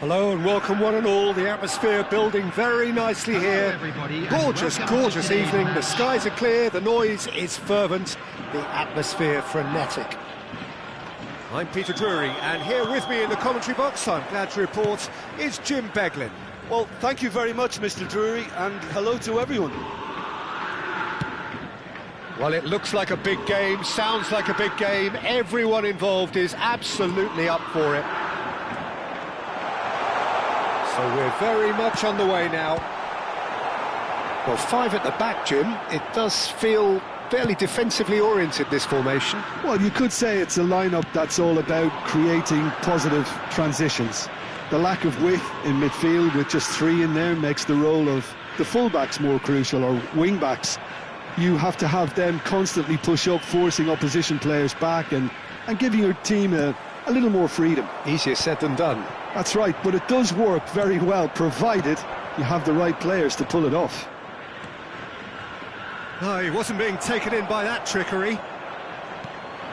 Hello and welcome one and all. The atmosphere building very nicely here. Gorgeous, gorgeous evening. The skies are clear, the noise is fervent, the atmosphere frenetic. I'm Peter Drury, and here with me in the commentary box, I'm glad to report, is Jim Beglin. Well, thank you very much, Mr. Drury, and hello to everyone. Well, it looks like a big game, sounds like a big game. Everyone involved is absolutely up for it. So we're very much on the way now. Well, five at the back, Jim. It does feel fairly defensively oriented, this formation. Well, you could say it's a lineup that's all about creating positive transitions. The lack of width in midfield with just three in there makes the role of the fullbacks more crucial, or wing-backs. You have to have them constantly push up, forcing opposition players back and giving your team a little more freedom. Easier said than done. That's right, but it does work very well, provided you have the right players to pull it off. No, he wasn't being taken in by that trickery.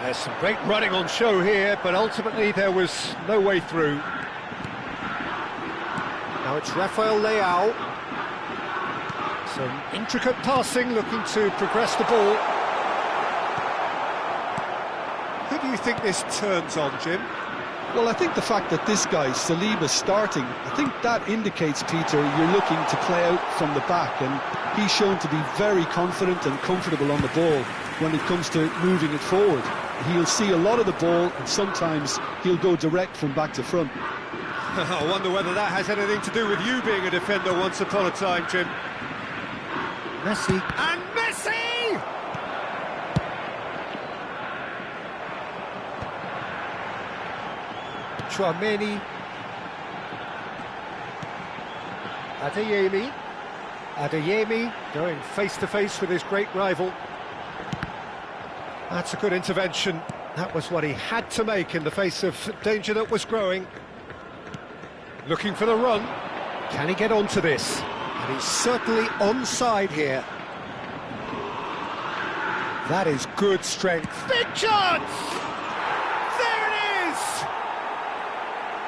There's some great running on show here, but ultimately there was no way through. Now it's Rafael Leao. Some intricate passing, looking to progress the ball. Who do you think this turns on, Jim? Well, I think the fact that this guy, Saliba's starting, I think that indicates, Peter, you're looking to play out from the back, and he's shown to be very confident and comfortable on the ball when it comes to moving it forward. he'll see a lot of the ball, and sometimes he'll go direct from back to front. I wonder whether that has anything to do with you being a defender once upon a time, Jim. Messi. And Messi! Chouameni. Adeyemi going face-to-face with his great rival. That's a good intervention. That was what he had to make in the face of danger that was growing. Looking for the run. Can he get onto this? And he's certainly onside here. That is good strength. Big chance! There it is!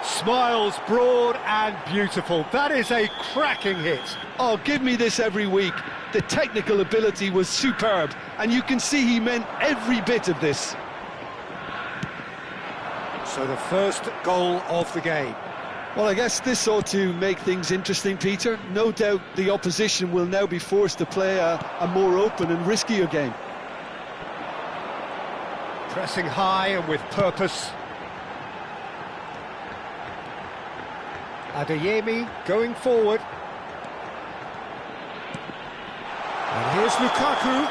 Smiles broad and beautiful. That is a cracking hit. Oh, give me this every week. The technical ability was superb, and you can see he meant every bit of this. So the first goal of the game. Well, I guess this ought to make things interesting, Peter. No doubt the opposition will now be forced to play a more open and riskier game. Pressing high and with purpose. Adeyemi going forward. And here's Lukaku.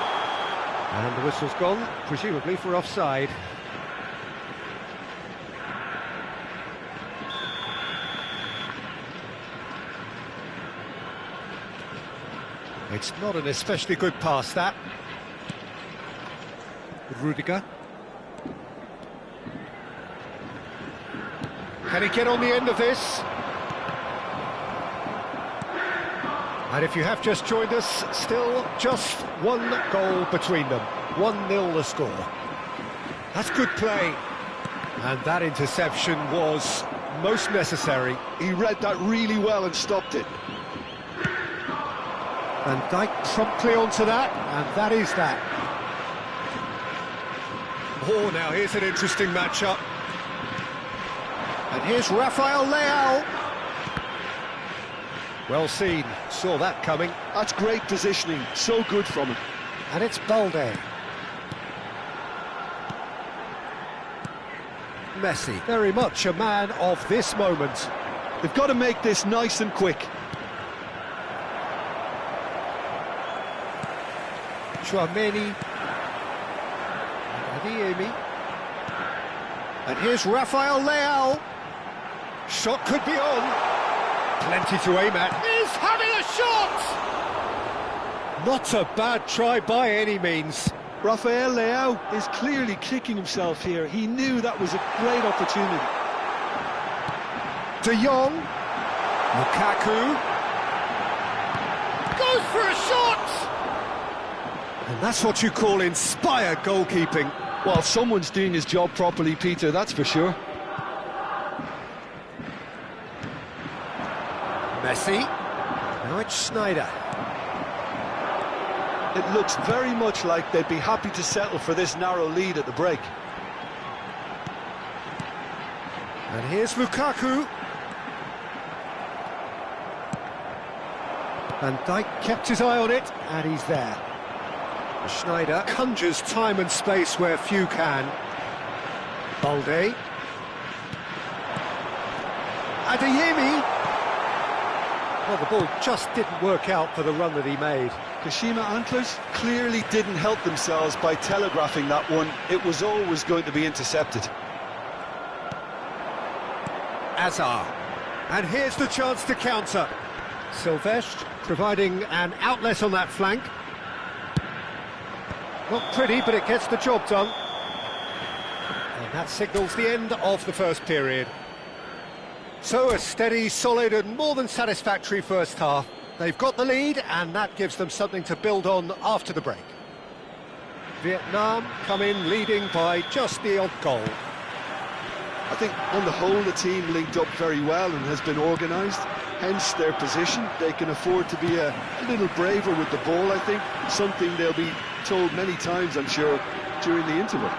And the whistle's gone, presumably for offside. It's not an especially good pass, that. Rudiger. Can he get on the end of this? And if you have just joined us, still just one goal between them. 1-0 the score. That's good play. And that interception was most necessary. He read that really well and stopped it. Van Dijk promptly onto that, and that is that. Oh, now here's an interesting matchup. And here's Rafael Leao. Well seen, saw that coming. That's great positioning, so good from him. And it's Balde. Messi, very much a man of this moment. They've got to make this nice and quick. Chouameni. Adeyemi. And here's Rafael Leao. Shot could be on. Plenty to aim at. He's having a shot! Not a bad try by any means. Rafael Leao is clearly kicking himself here. He knew that was a great opportunity. De Jong. Lukaku. Goes for a shot! And that's what you call inspired goalkeeping. Well, someone's doing his job properly, Peter, that's for sure. Messi. Now it's Schneider. It looks very much like they'd be happy to settle for this narrow lead at the break. And here's Lukaku. Van Dijk kept his eye on it, and he's there. Schneider conjures time and space where few can. Balde. Adeyemi. Well, the ball just didn't work out for the run that he made. Kashima Antlers clearly didn't help themselves by telegraphing that one. It was always going to be intercepted. Azar. And here's the chance to counter. Silvestre providing an outlet on that flank. Not pretty, but it gets the job done. And that signals the end of the first period. So a steady, solid and more than satisfactory first half. They've got the lead and that gives them something to build on after the break. Vietnam come in leading by just the odd goal. I think on the whole the team linked up very well and has been organised, hence their position. They can afford to be a little braver with the ball, I think, something they'll be told many times, I'm sure, during the interval.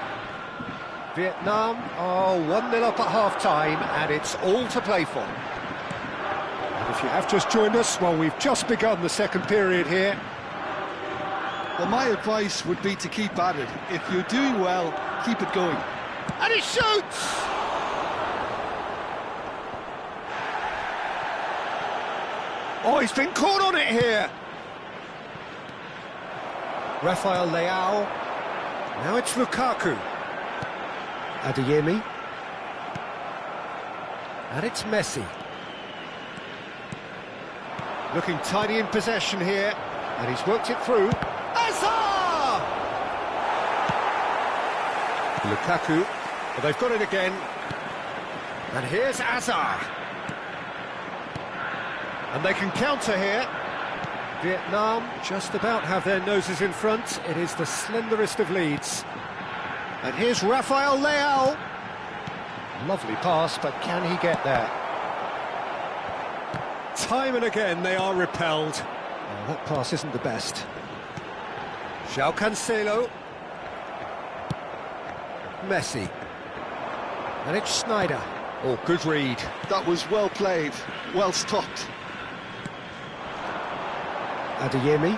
Vietnam are 1-0 up at half-time and it's all to play for. And if you have just joined us, well, we've just begun the second period here. Well, my advice would be to keep at it. If you're doing well, Keep it going. And he shoots! Oh, he's been caught on it here. Rafael Leao. Now it's Lukaku. Adeyemi. And it's Messi. Looking tidy in possession here. And he's worked it through. Azar! Lukaku. Well, they've got it again. And here's Azar. And they can counter here. Vietnam just about have their noses in front. It is the slenderest of leads. And here's Rafael Leao. Lovely pass, but can he get there? Time and again they are repelled. Oh, that pass isn't the best. João Cancelo. Messi. And it's Snyder. Oh, good read. That was well played, well stopped. Adeyemi.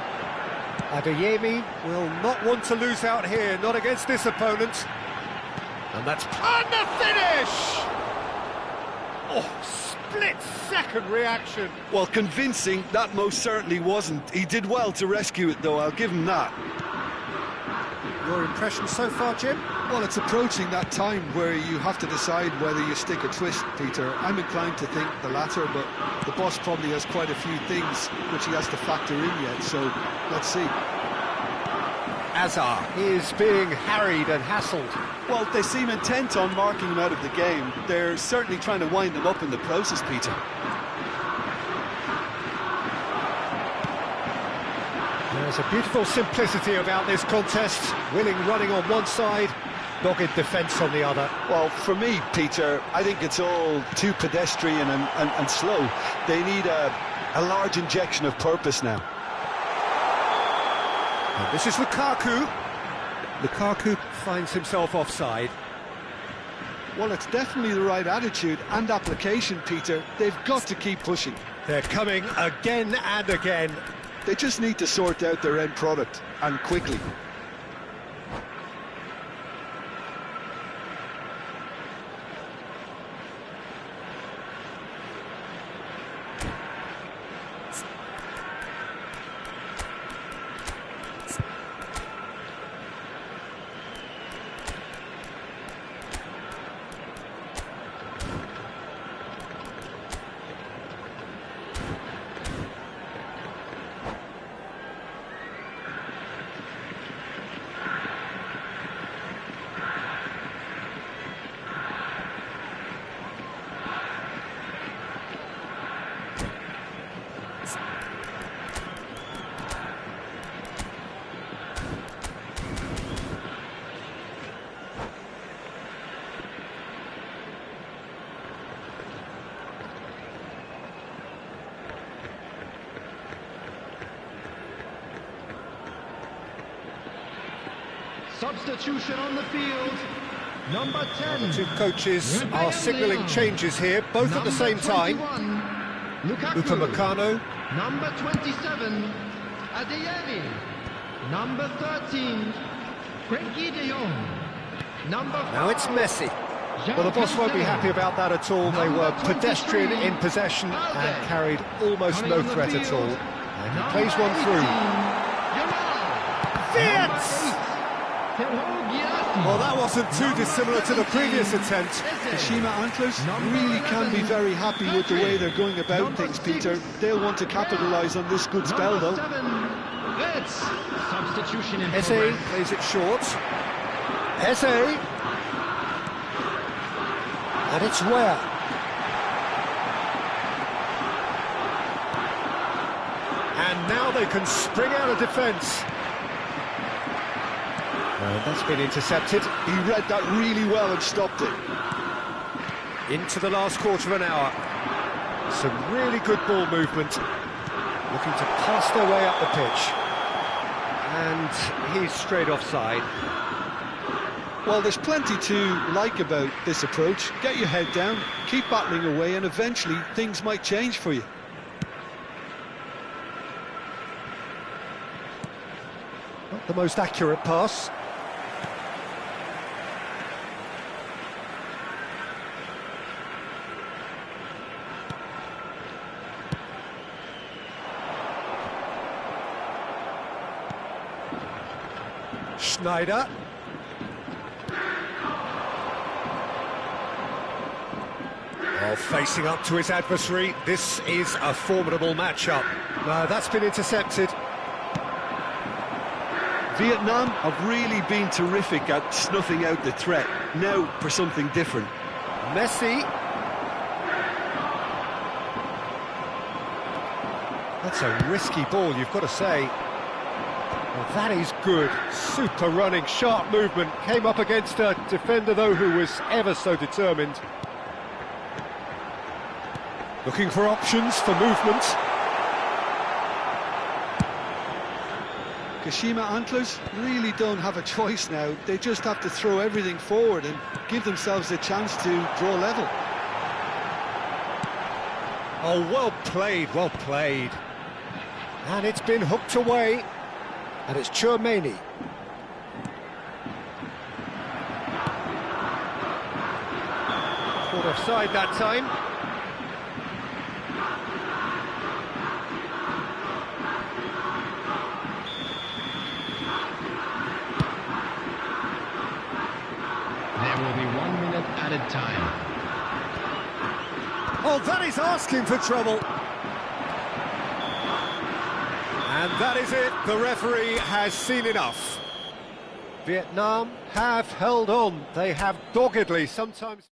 Adeyemi will not want to lose out here, not against this opponent. And that's... And the finish! Oh, split-second reaction. Well, convincing, that most certainly wasn't. He did well to rescue it, though, I'll give him that. Your impression so far, Jim? Well, it's approaching that time where you have to decide whether you stick or twist, Peter. I'm inclined to think the latter, but the boss probably has quite a few things which he has to factor in yet, so let's see. Azar is being harried and hassled. Well, they seem intent on marking him out of the game. They're certainly trying to wind him up in the process, Peter. There's a beautiful simplicity about this contest. Willing running on one side, dogged defence on the other. Well, for me, Peter, I think it's all too pedestrian and slow. They need a large injection of purpose now. And this is Lukaku. Lukaku finds himself offside. Well, it's definitely the right attitude and application, Peter. They've got to keep pushing. They're coming again and again. They just need to sort out their end product, and quickly. Substitution on the field, number 10. The two coaches are signalling changes here, both at the same time. Upamecano. Number 27, Adeyemi. Number 13, Frenkie de Jong. Now it's Messi. Well, the boss won't be happy about that at all. They were pedestrian in possession and carried almost no threat at all. And he plays one through. Fiat! Well, that wasn't too dissimilar to the previous attempt. The Shima Antlers really can be very happy with the way they're going about things, Peter. They'll want to capitalise on this good spell, though. Substitution in Eze plays it short. Eze. And it's Ware. And now they can spring out of defence. And that's been intercepted. He read that really well and stopped it. Into the last quarter of an hour. Some really good ball movement. Looking to pass their way up the pitch. And he's straight offside. Well, there's plenty to like about this approach. Get your head down, keep battling away, and eventually things might change for you. Not the most accurate pass. Schneider. Well, facing up to his adversary, this is a formidable matchup. No, that's been intercepted. Vietnam have really been terrific at snuffing out the threat. Now for something different. Messi. That's a risky ball, you've got to say. Well, that is good. Super running, sharp movement. Came up against a defender, though, who was ever so determined. Looking for options for movement. Kashima Antlers really don't have a choice now. They just have to throw everything forward and give themselves a chance to draw level. Oh, well played, well played. And it's been hooked away. And it's Chouameni. Caught offside that time. There will be 1 minute added time. Oh, that is asking for trouble. And that is it. The referee has seen enough. Vietnam have held on. They have doggedly sometimes...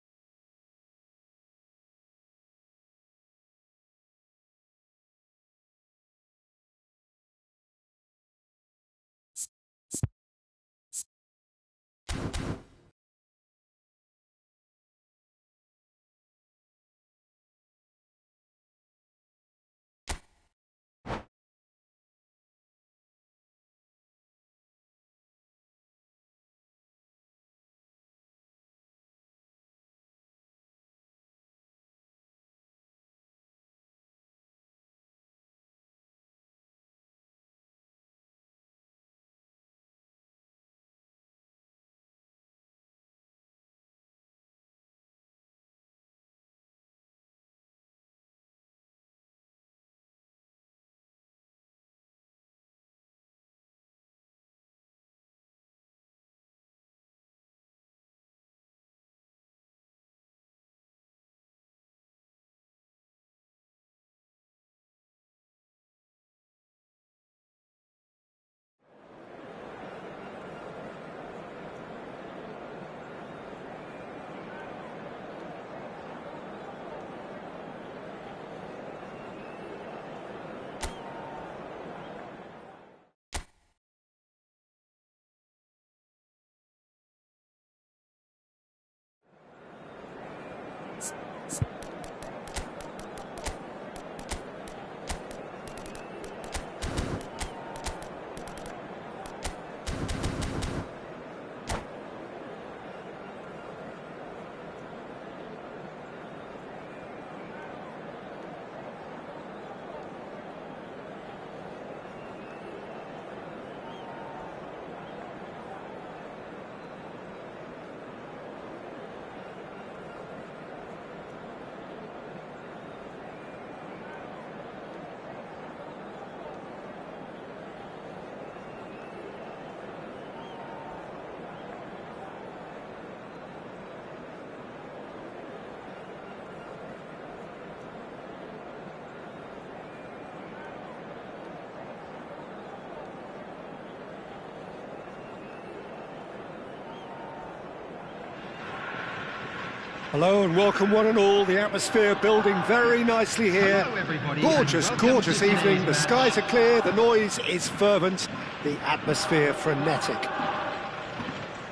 Hello and welcome one and all. The atmosphere building very nicely here. Hello, everybody, Gorgeous, and welcome gorgeous to today's evening. The match. skies are clear, the noise is fervent, the atmosphere frenetic.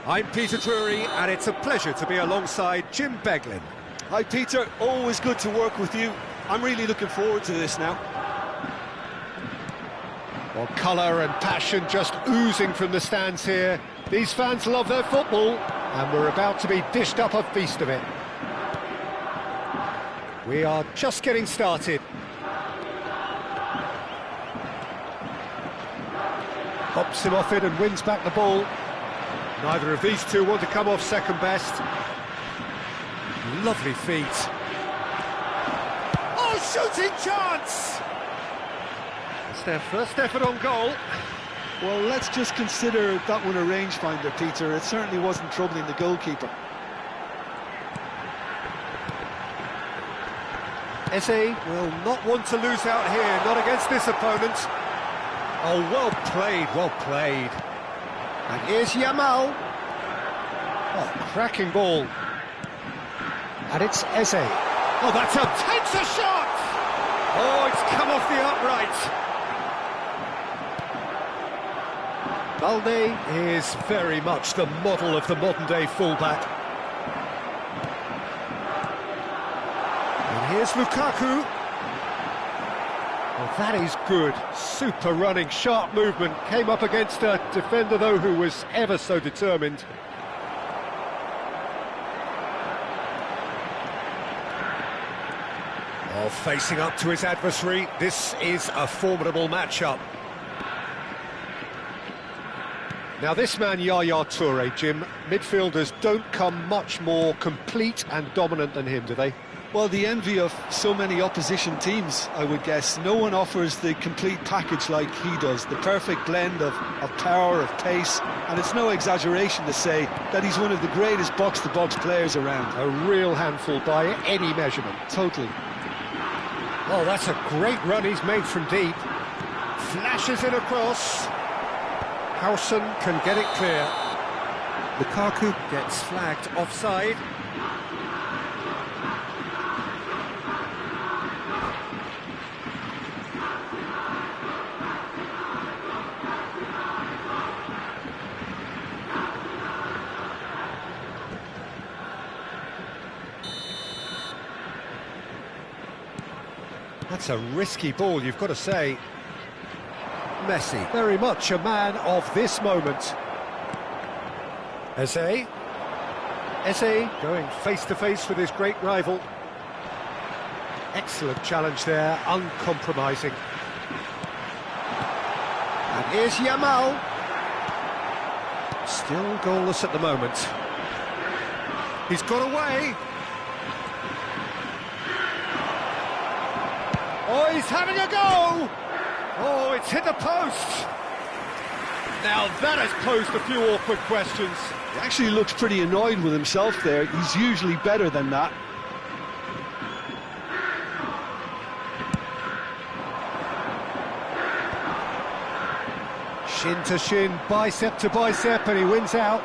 I'm Peter Drury and it's a pleasure to be alongside Jim Beglin. Hi, Peter. Always good to work with you. I'm really looking forward to this now. Well, colour and passion just oozing from the stands here. These fans love their football and we're about to be dished up a feast of it. We are just getting started. Hops him off it and wins back the ball. Neither of these two want to come off second best. Lovely feet. Oh, shooting chance! It's their first effort on goal. Well, let's just consider that one a rangefinder, Peter. It certainly wasn't troubling the goalkeeper. Eze will not want to lose out here, not against this opponent. Oh, well played, well played. And here's Yamal. Oh, cracking ball. And it's Eze. Oh, that's takes a shot! Oh, it's come off the upright. Balde is very much the model of the modern-day fullback. And here's Lukaku. Oh, that is good. Super running, sharp movement. Came up against a defender, though, who was ever so determined. Oh, facing up to his adversary. This is a formidable matchup. Now this man, Yaya Toure, Jim, midfielders don't come much more complete and dominant than him, do they? Well, the envy of so many opposition teams, I would guess. No one offers the complete package like he does, the perfect blend of power, of pace, and it's no exaggeration to say that he's one of the greatest box-to-box players around. A real handful by any measurement. Totally. Oh, that's a great run he's made from deep. Flashes it across. Howson can get it clear. Lukaku gets flagged offside. That's a risky ball, you've got to say. Messi, very much a man of this moment. Eze going face-to-face with his great rival. Excellent challenge there, uncompromising. And here's Yamal. Still goalless at the moment. He's got away. Oh, he's having a go! Oh, it's hit the post! Now that has posed a few awkward questions. He actually looks pretty annoyed with himself there. He's usually better than that. Shin to shin, bicep to bicep, and he wins out.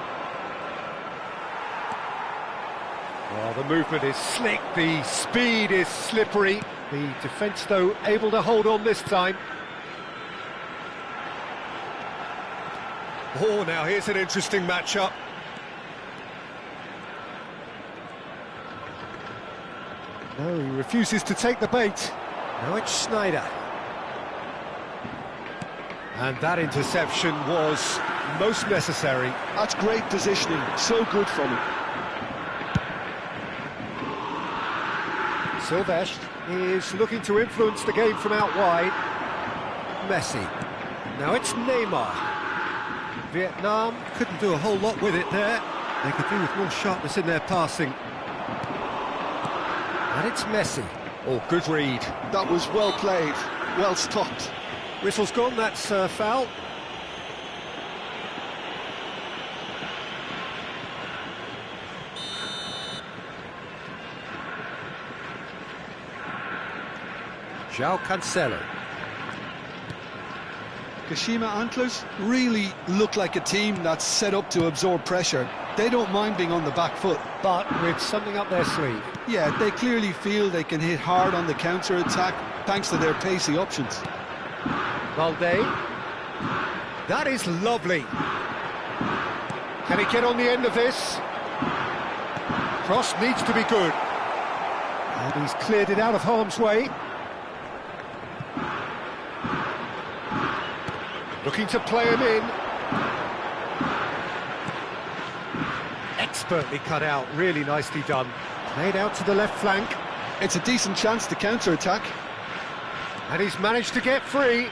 Well, the movement is slick, the speed is slippery. The defence, though, able to hold on this time. Oh, now here's an interesting matchup. No, he refuses to take the bait. Now it's Schneider. And that interception was most necessary. That's great positioning, so good from him. Silvestre is looking to influence the game from out wide. Messi. Now it's Neymar. Vietnam couldn't do a whole lot with it there. They could do with more sharpness in their passing. And it's Messi. Oh, good read. That was well played, well stopped. Whistle's gone, that's foul. João Cancelo. Kashima Antlers really look like a team that's set up to absorb pressure. They don't mind being on the back foot. But with something up their sleeve. Yeah, they clearly feel they can hit hard on the counter-attack thanks to their pacey options. Balde. That is lovely. Can he get on the end of this? Cross needs to be good. And he's cleared it out of harm's way. Looking to play him in. Expertly cut out, really nicely done. Played out to the left flank. It's a decent chance to counter-attack. And he's managed to get free.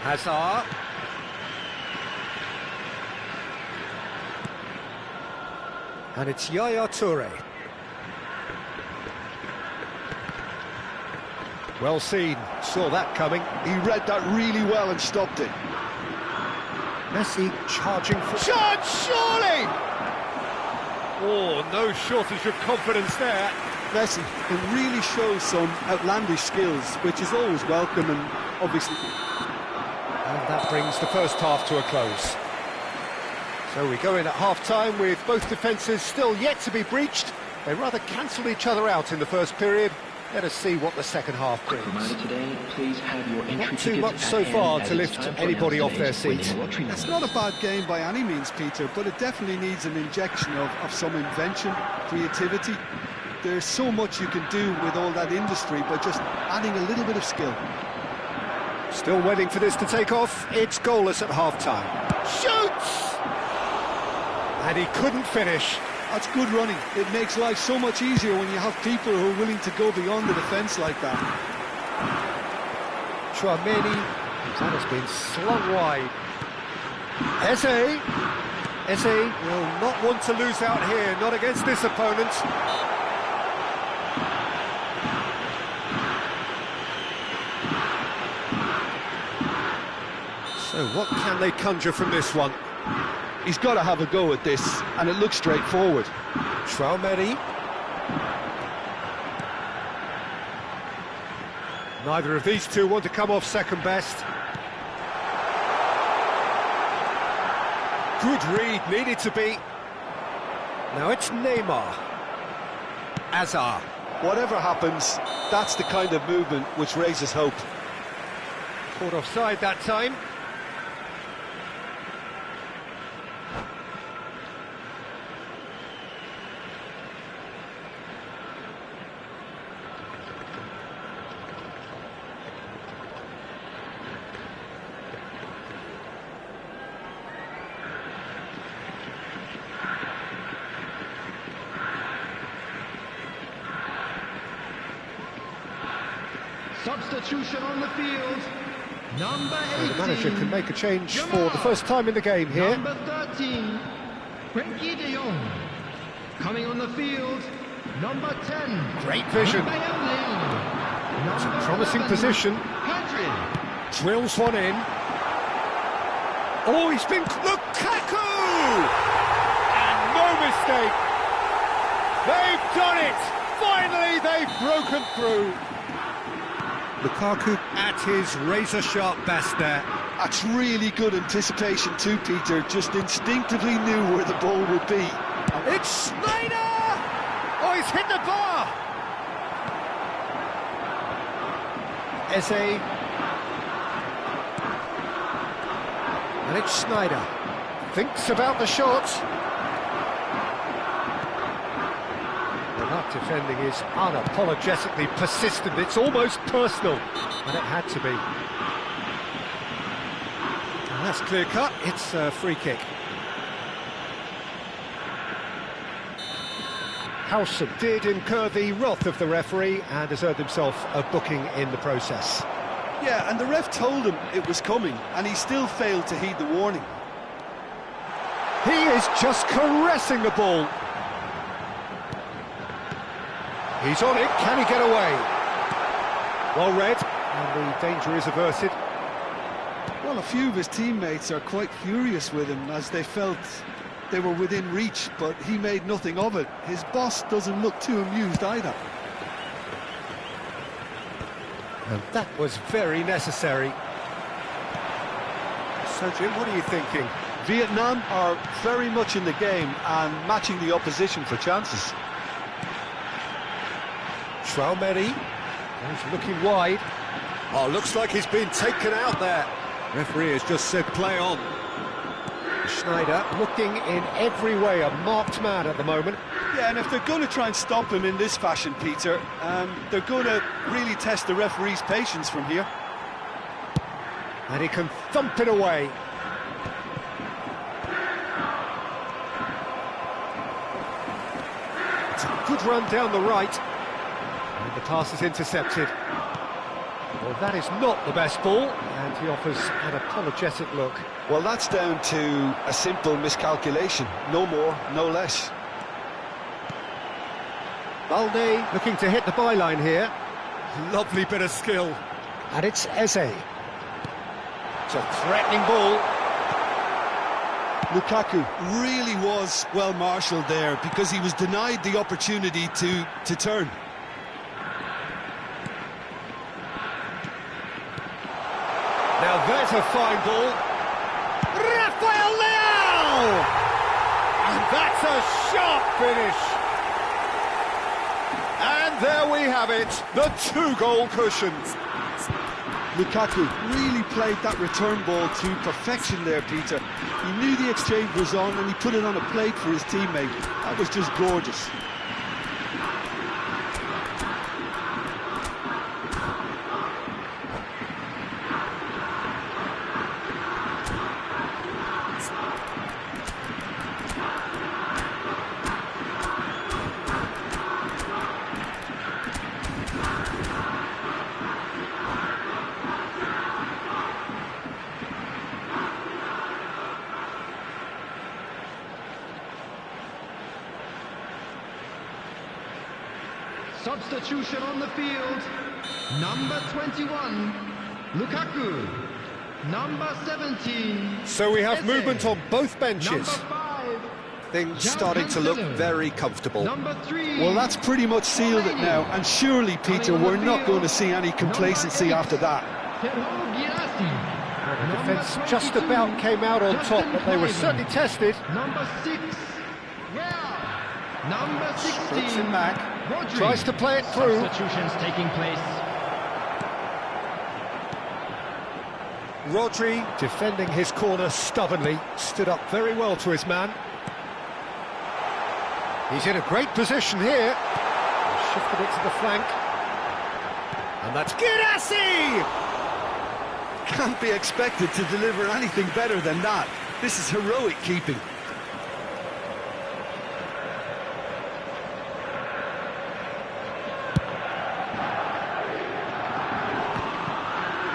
Hazard. And it's Yaya Toure. Well seen, saw that coming. He read that really well and stopped it. Messi charging for... Shot, surely! Oh, no shortage of confidence there. Messi can really show some outlandish skills, which is always welcome and obviously... And that brings the first half to a close. So we go in at half-time with both defences still yet to be breached. They rather cancelled each other out in the first period. Let us see what the second half brings. Today, please have your Not too much so far to lift anybody off their seat. It's not a bad game by any means, Peter, but it definitely needs an injection of some invention, creativity. There's so much you can do with all that industry by just adding a little bit of skill. Still waiting for this to take off. It's goalless at half-time. Shoots! And he couldn't finish. That's good running. It makes life so much easier when you have people who are willing to go beyond the defence like that. Chouameni, that has been slung wide. Eze will not want to lose out here, not against this opponent. So what can they conjure from this one? He's got to have a go at this, and it looks straightforward. Chouameni. Neither of these two want to come off second best. Good read, needed to be. Now it's Neymar. Hazard. Whatever happens, that's the kind of movement which raises hope. Caught offside that time. Substitution on the field. Number 18. The manager can make a change for the first time in the game here. Number 13. Frenkie de Jong. Coming on the field. Number 10. Great vision. It's a promising position. Pedri. Drills one in. Oh, he's been... Lukaku! And no mistake. They've done it. Finally, they've broken through. Lukaku at his razor-sharp best there. That's really good anticipation too, Peter. Just instinctively knew where the ball would be. It's Snyder! Oh, he's hit the bar! Eze. And it's Snyder. Thinks about the shot. That defending is unapologetically persistent. It's almost personal, and it had to be. And that's clear cut. It's a free kick. Howson did incur the wrath of the referee and has earned himself a booking in the process. Yeah, and the ref told him it was coming, and he still failed to heed the warning. He is just caressing the ball. He's on it, can he get away? Well read, and the danger is averted. Well, a few of his teammates are quite furious with him as they felt they were within reach, but he made nothing of it. His boss doesn't look too amused either. And that was very necessary. So, Jim, what are you thinking? Vietnam are very much in the game and matching the opposition for chances. Chouameni, he's looking wide. Oh, looks like he's been taken out there. Referee has just said play on. Schneider looking in every way a marked man at the moment. Yeah, and if they're going to try and stop him in this fashion, Peter, they're going to really test the referee's patience from here. And he can thump it away. It's a good run down the right. And the pass is intercepted. Well, that is not the best ball, and he offers an apologetic look. Well, that's down to a simple miscalculation. No more, no less. Balde looking to hit the byline here. Lovely bit of skill. And it's Eze. It's a threatening ball. Lukaku really was well marshalled there because he was denied the opportunity to turn. Now there's a fine ball. Rafael Leao! And that's a sharp finish. And there we have it, the 2-goal cushion. Lukaku really played that return ball to perfection there, Peter. He knew the exchange was on and he put it on a plate for his teammate. That was just gorgeous. Substitution on the field. Number 21, Lukaku. Number 17. So we have Eze. movement on both benches. Number 5. Things starting to look very comfortable. Number 3. Well, that's pretty much sealed it now. And surely, Peter, we're not going to see any complacency after that. The defence just about came out on top, but they were certainly tested. Number 6. Number 16. Puts it back. Rodri. Tries to play it through. Substitutions taking place. Rodri, defending his corner stubbornly, stood up very well to his man. He's in a great position here. Shifted it to the flank. And that's Girassi! Can't be expected to deliver anything better than that. This is heroic keeping.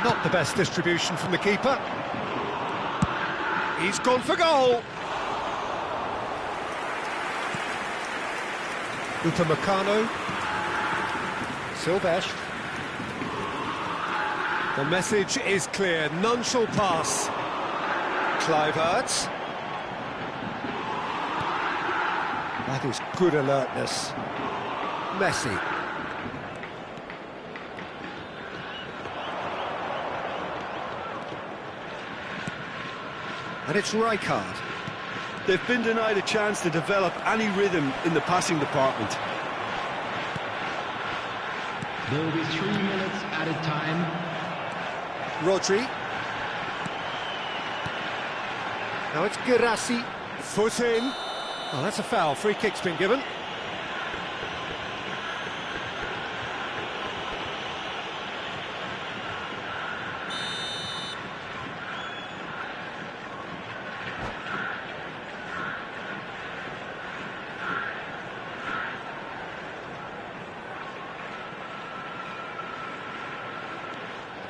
Not the best distribution from the keeper. He's gone for goal. Upamecano. Silvesh. The message is clear. None shall pass. Kluivert. That is good alertness. Messi. And it's Rijkaard. They've been denied a chance to develop any rhythm in the passing department. There will be 3 minutes added time. Rodri. Now it's Girassi. Foot in. Oh, that's a foul. Free kick's been given.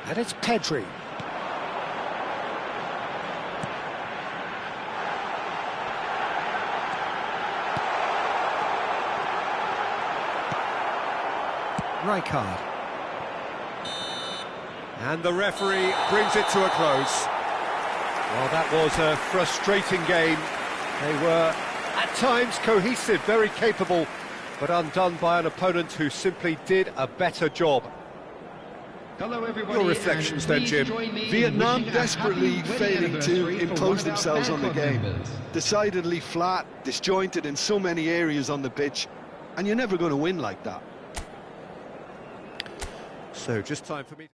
And it's Pedri. Rijkaard. And the referee brings it to a close. Well, that was a frustrating game. They were, at times, cohesive, very capable, but undone by an opponent who simply did a better job. Hello everybody. Your reflections then, Jim. Vietnam desperately failing to impose themselves on the game. Decidedly flat, disjointed in so many areas on the pitch, and you're never going to win like that. So, just time for me.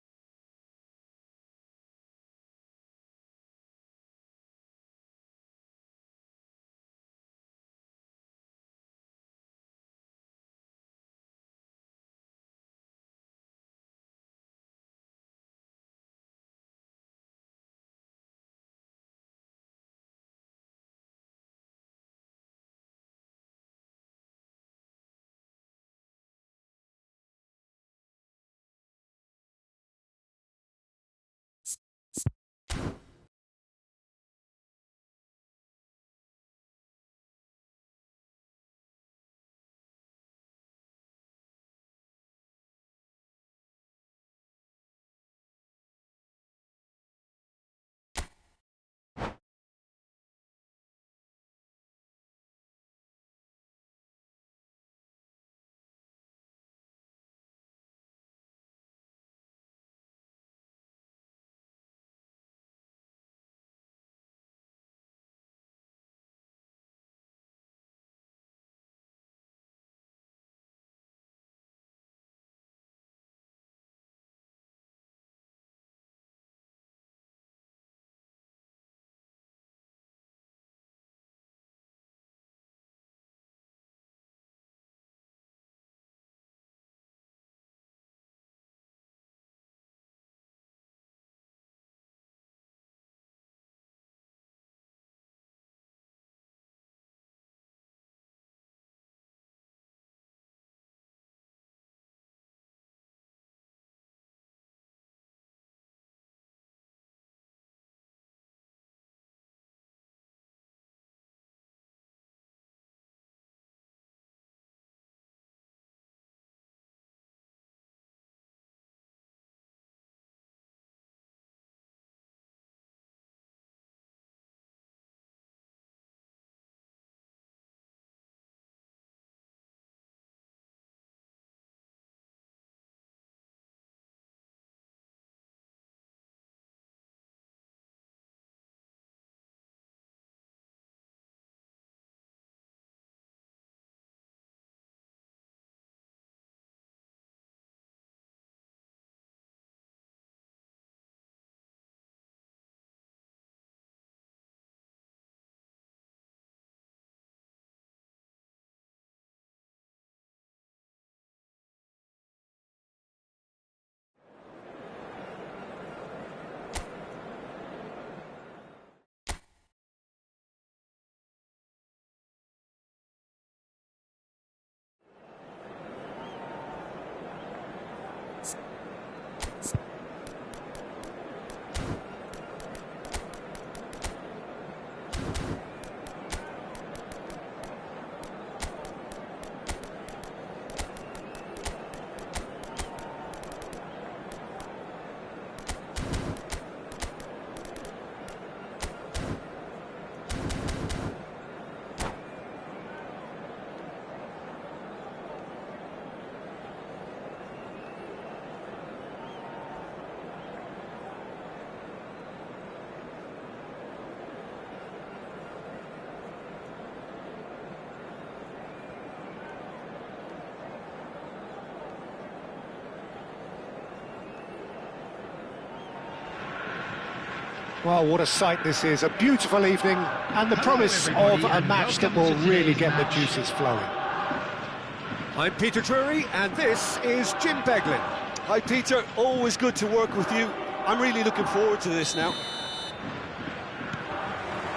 Well, what a sight this is. A beautiful evening and the promise of a match that will really get the juices flowing. I'm Peter Drury and this is Jim Beglin. Hi Peter, always good to work with you. I'm really looking forward to this now.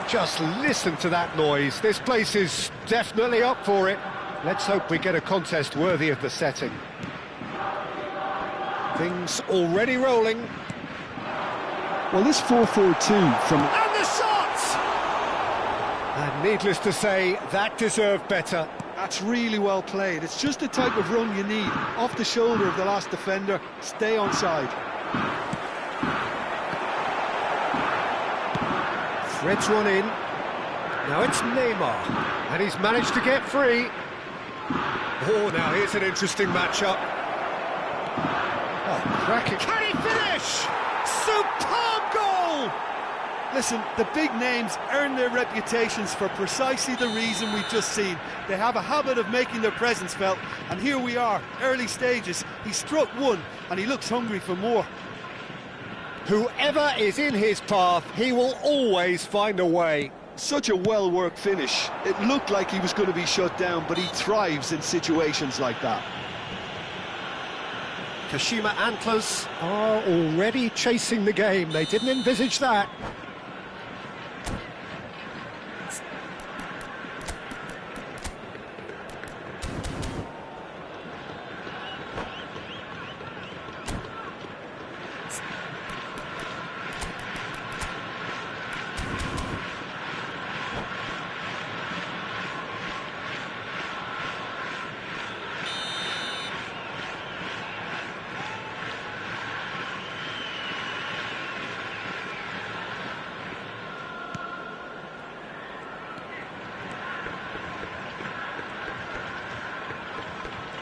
Just listen to that noise. This place is definitely up for it. Let's hope we get a contest worthy of the setting. Things already rolling. Well, this 4-4-2 from... And the shot! And needless to say, that deserved better. That's really well played. It's just the type of run you need. Off the shoulder of the last defender, stay onside. Threads one in. Now it's Neymar. And he's managed to get free. Oh, now here's an interesting matchup. Oh, cracking. Can he finish? Superb goal! Listen, the big names earn their reputations for precisely the reason we've just seen. They have a habit of making their presence felt, and here we are, early stages. He struck one, and he looks hungry for more. Whoever is in his path, he will always find a way. Such a well-worked finish. It looked like he was going to be shut down, but he thrives in situations like that. Kashima Antlers are already chasing the game. They didn't envisage that.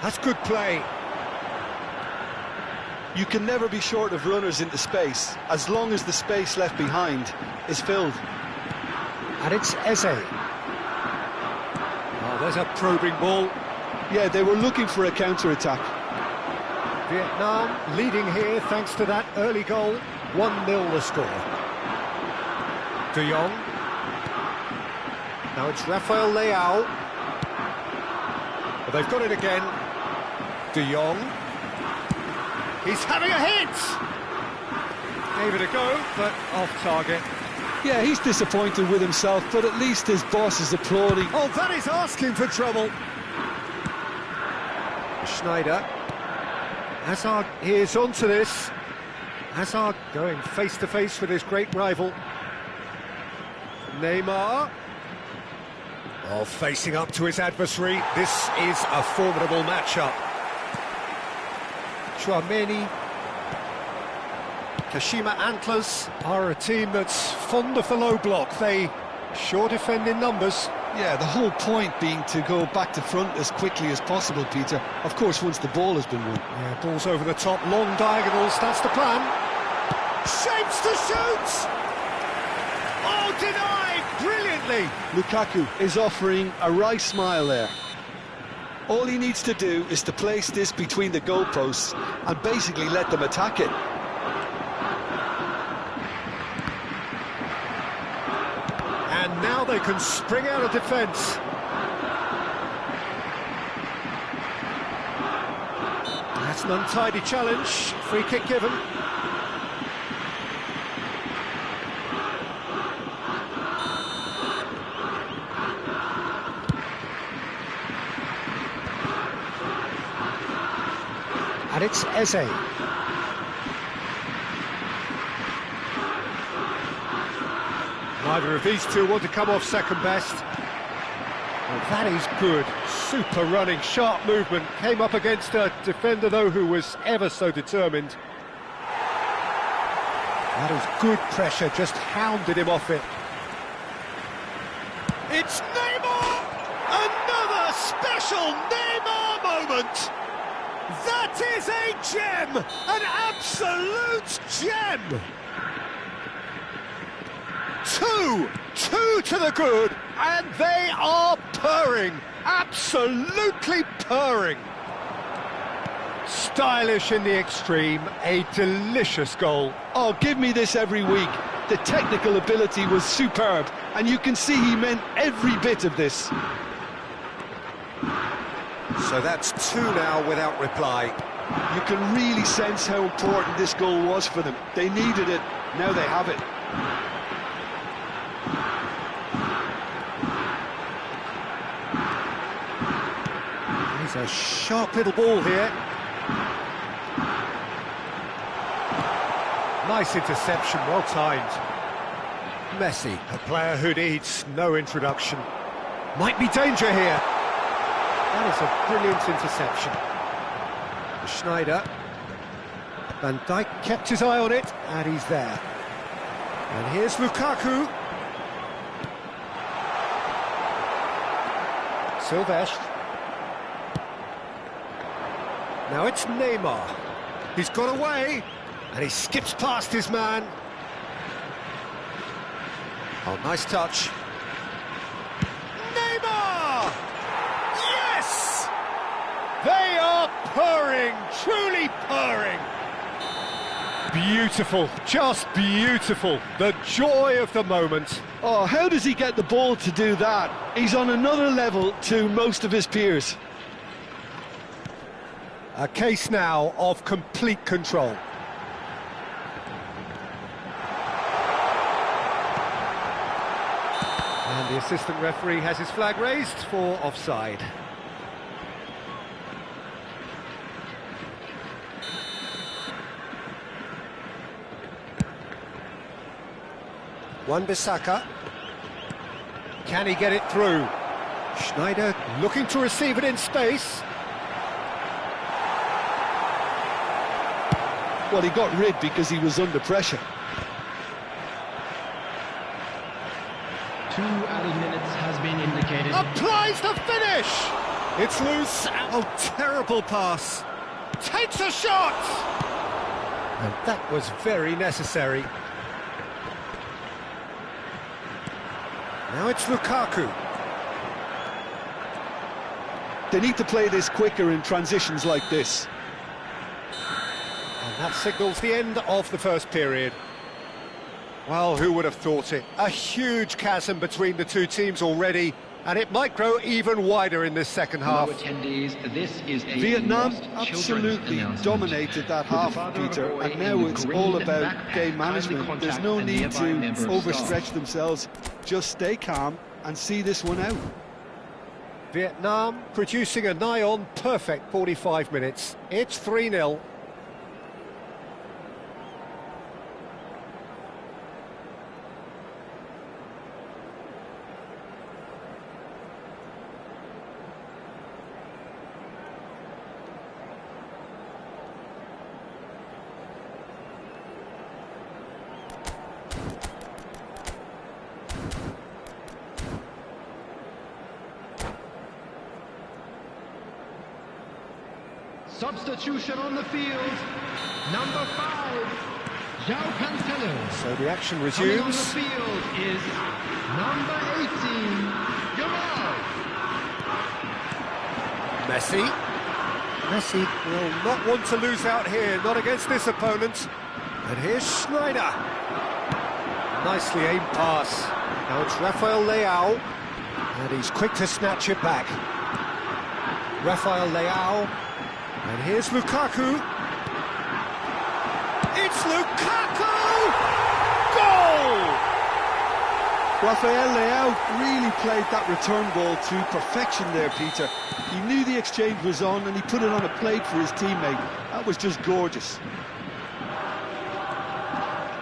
That's good play. You can never be short of runners into space, as long as the space left behind is filled. And it's Eze. Oh, there's a probing ball. Yeah, they were looking for a counter-attack. Vietnam leading here thanks to that early goal. 1-0 the score. De Jong. Now it's Rafael Leao. But they've got it again. De Jong. He's having a hit! Gave it a go, but off target. Yeah, he's disappointed with himself, but at least his boss is applauding. Oh, that is asking for trouble. Schneider. Hazard is onto this. Hazard going face-to-face with his great rival. Neymar. Oh, facing up to his adversary. This is a formidable matchup. Chouameni. Kashima Antlers are a team that's fond of the low block. They sure defend in numbers. Yeah, the whole point being to go back to front as quickly as possible, Peter. Of course, once the ball has been won. Yeah, balls over the top, long diagonals, that's the plan. Shapes to shoot! Oh, denied brilliantly! Lukaku is offering a wry smile there. All he needs to do is to place this between the goalposts and basically let them attack it. And now they can spring out of defence. That's an untidy challenge. Free kick given. And it's Eze. Neither of these two want to come off second best. Well, that is good. Super running, sharp movement. Came up against a defender, though, who was ever so determined. That is good pressure, just hounded him off it. It's Neymar! Another special Neymar moment! That is a gem! An absolute gem! Two to the good, and they are purring, absolutely purring. Stylish in the extreme, a delicious goal. Oh, give me this every week. The technical ability was superb, and you can see he meant every bit of this. So that's 2 now without reply. You can really sense how important this goal was for them. They needed it, now they have it. He's a sharp little ball here. Nice interception, well timed. Messi, a player who needs no introduction. Might be danger here. That is a brilliant interception. Schneider. Van Dijk kept his eye on it, and he's there. And here's Lukaku. Silvestre. Now it's Neymar. He's got away, and he skips past his man. Oh, nice touch. Neymar! Yes! They are purring, truly purring. Beautiful, just beautiful. The joy of the moment. Oh, how does he get the ball to do that? He's on another level to most of his peers. A case now of complete control. And the assistant referee has his flag raised for offside. Wan-Bissaka. Can he get it through? Schneider looking to receive it in space. Well, he got rid because he was under pressure. 2 added minutes has been indicated. Applies the finish! It's loose. Oh, terrible pass. Takes a shot! And that was very necessary. Now it's Lukaku. They need to play this quicker in transitions like this. And that signals the end of the first period. Well, who would have thought it? A huge chasm between the two teams already, and it might grow even wider in this second half. Attendees, this is a Vietnam lost absolutely children's announcement. dominated that half, Peter, and now it's all about game management. There's no need to overstretch themselves. Just stay calm and see this one out. Vietnam producing a nigh-on perfect 45 minutes. It's 3-0. Substitution on the field. Number 5, João Cancelo. So the action Coming on the resumes. field is number 18, Jamal. Messi. Messi will not want to lose out here, not against this opponent. And here's Schneider. Nicely aimed pass. Now it's Rafael Leao. And he's quick to snatch it back. Rafael Leao. And here's Lukaku. It's Lukaku! Goal! Rafael Leao really played that return ball to perfection there, Peter. He knew the exchange was on and he put it on a plate for his teammate. That was just gorgeous.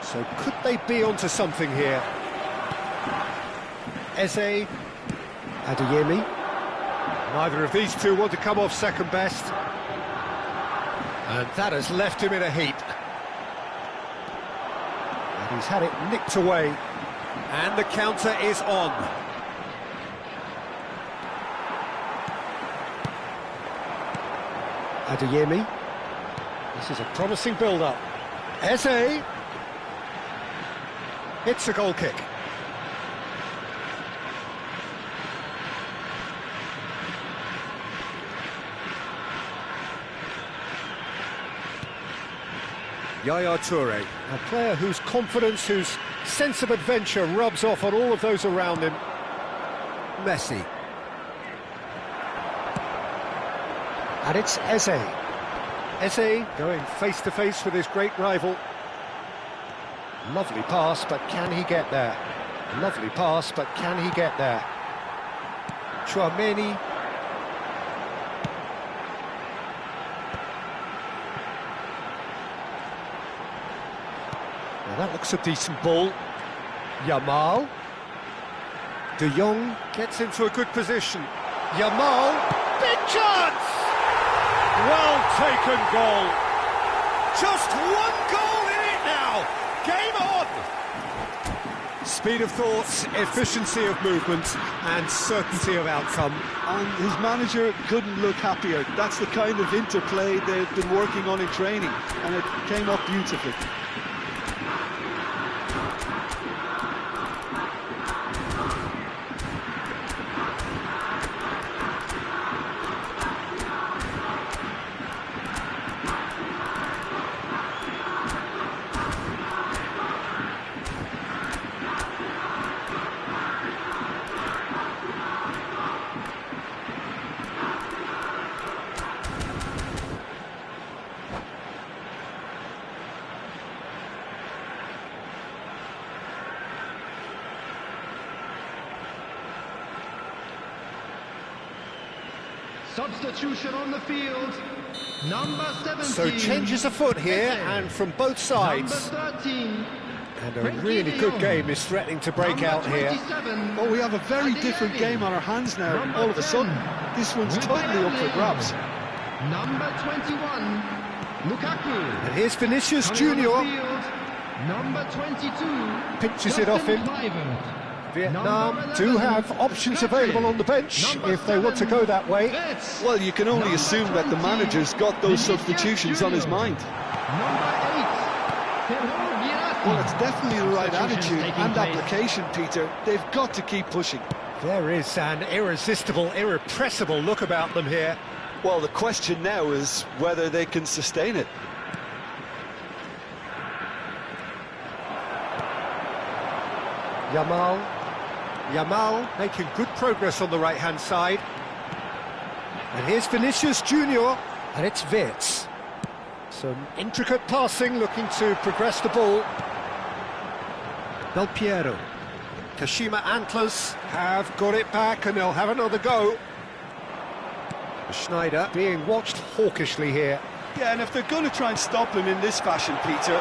So could they be onto something here? Eze, Adeyemi. Neither of these two want to come off second best. And that has left him in a heap. And he's had it nicked away. And the counter is on. Adeyemi. This is a promising build-up. Eze. It's a goal kick. Yaya Toure, a player whose confidence, whose sense of adventure rubs off on all of those around him. Messi. And it's Eze. Eze going face-to-face with his great rival. Lovely pass, but can he get there? Lovely pass, but can he get there? Chouameni. Now that looks a decent ball. Yamal. De Jong gets into a good position. Yamal. Big chance! Well taken goal. Just one goal in it now. Game on! Speed of thought, efficiency of movement and certainty of outcome. And his manager couldn't look happier. That's the kind of interplay they've been working on in training, and it came up beautifully. Substitution on the field, number 17. So changes afoot here, and from both sides. Number 13. And a really good game is threatening to break out here. Well, we have a very different game on our hands now, all of a sudden. This one's totally up for grabs. Number 21, Lukaku. And here's Vinicius Junior. Number 22, Pinches it off him. Vietnam do have options available on the bench if they want to go that way. Well, you can only assume that the manager's got those substitutions on his mind. Well, it's definitely the right attitude and application, Peter. They've got to keep pushing. There is an irresistible, irrepressible look about them here. Well, the question now is whether they can sustain it. Yamal making good progress on the right-hand side. And here's Vinicius Junior, and it's Wirtz. Some intricate passing, looking to progress the ball. Del Piero. Kashima Antlers have got it back, and they'll have another go. Schneider being watched hawkishly here. Yeah, and if they're going to try and stop him in this fashion, Peter,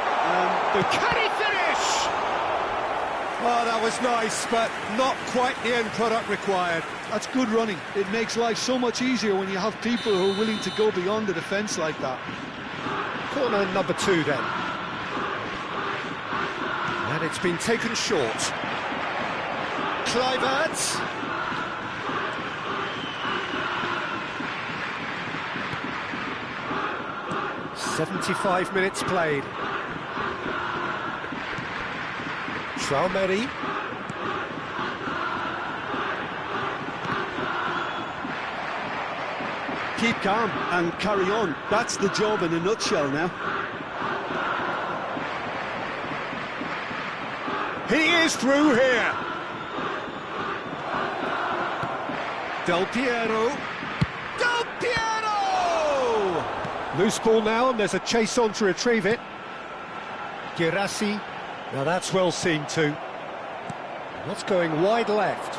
Can he finish? Oh, that was nice, but not quite the end product required. that's good running. It makes life so much easier when you have people who are willing to go beyond the defence like that. Corner number 2 then. And it's been taken short. Kluivert. "75 minutes played. Chouameni. Keep calm and carry on. That's the job in a nutshell now. He is through here. Del Piero. Del Piero! Loose ball now, and there's a chase on to retrieve it. Girassi. Now that's well seen too. That's going wide left.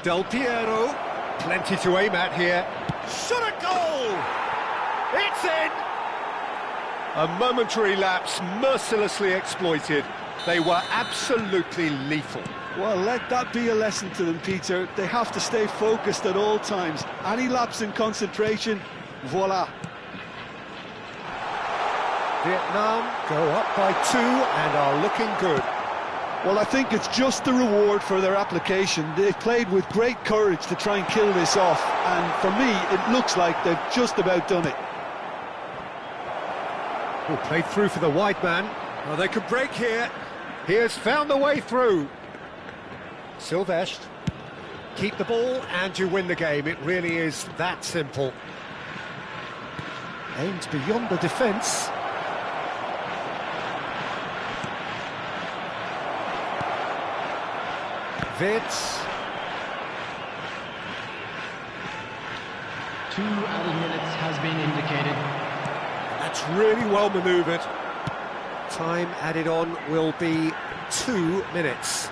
Del Piero. Plenty to aim at here. Shot a goal! It's in! A momentary lapse mercilessly exploited. They were absolutely lethal. Well, let that be a lesson to them, Peter. They have to stay focused at all times. Any lapse in concentration, voila. Vietnam go up by 2 and are looking good. Well, I think it's just the reward for their application. They've played with great courage to try and kill this off, and for me, it looks like they've just about done it. Oh, played through for the wide man. Oh, they could break here. He has found the way through. Silvestre. Keep the ball and you win the game. It really is that simple. Aimed beyond the defence. Vids. 2 added minutes has been indicated. That's really well manoeuvred. Time added on will be 2 minutes.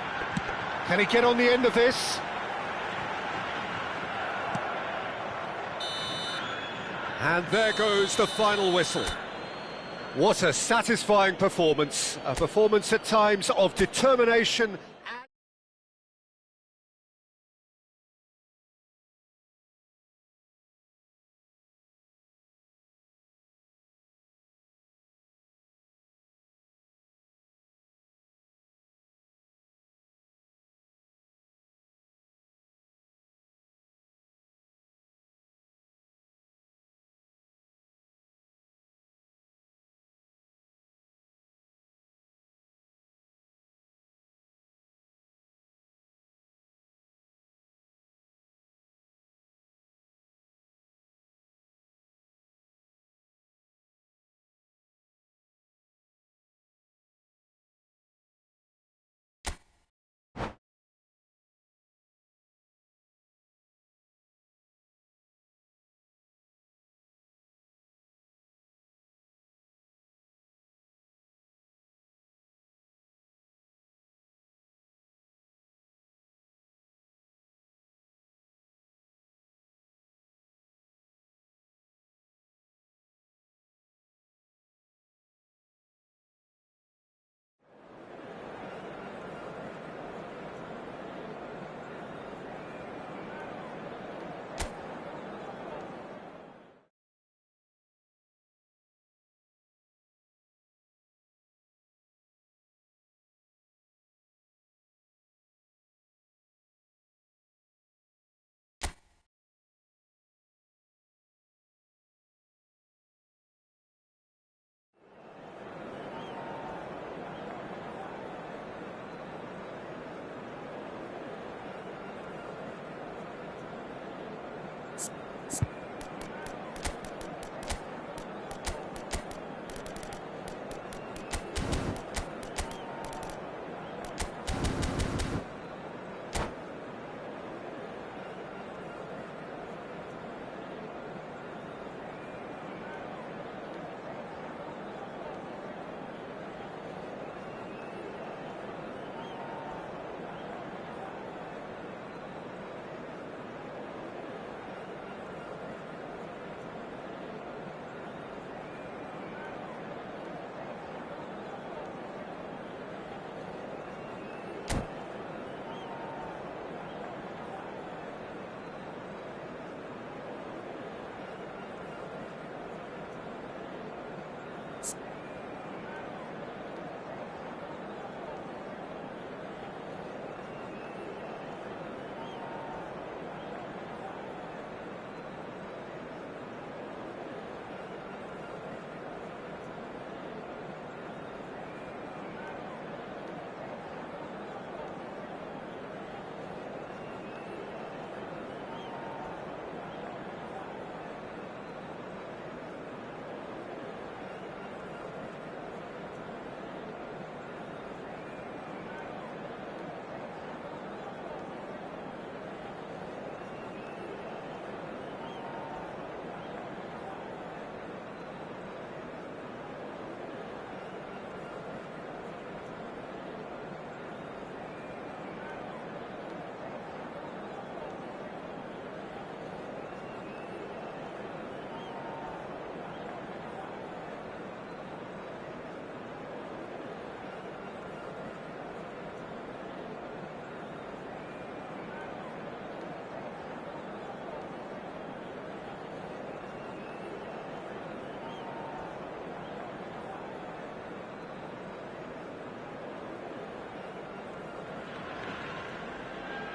Can he get on the end of this? And there goes the final whistle. What a satisfying performance. A performance at times of determination.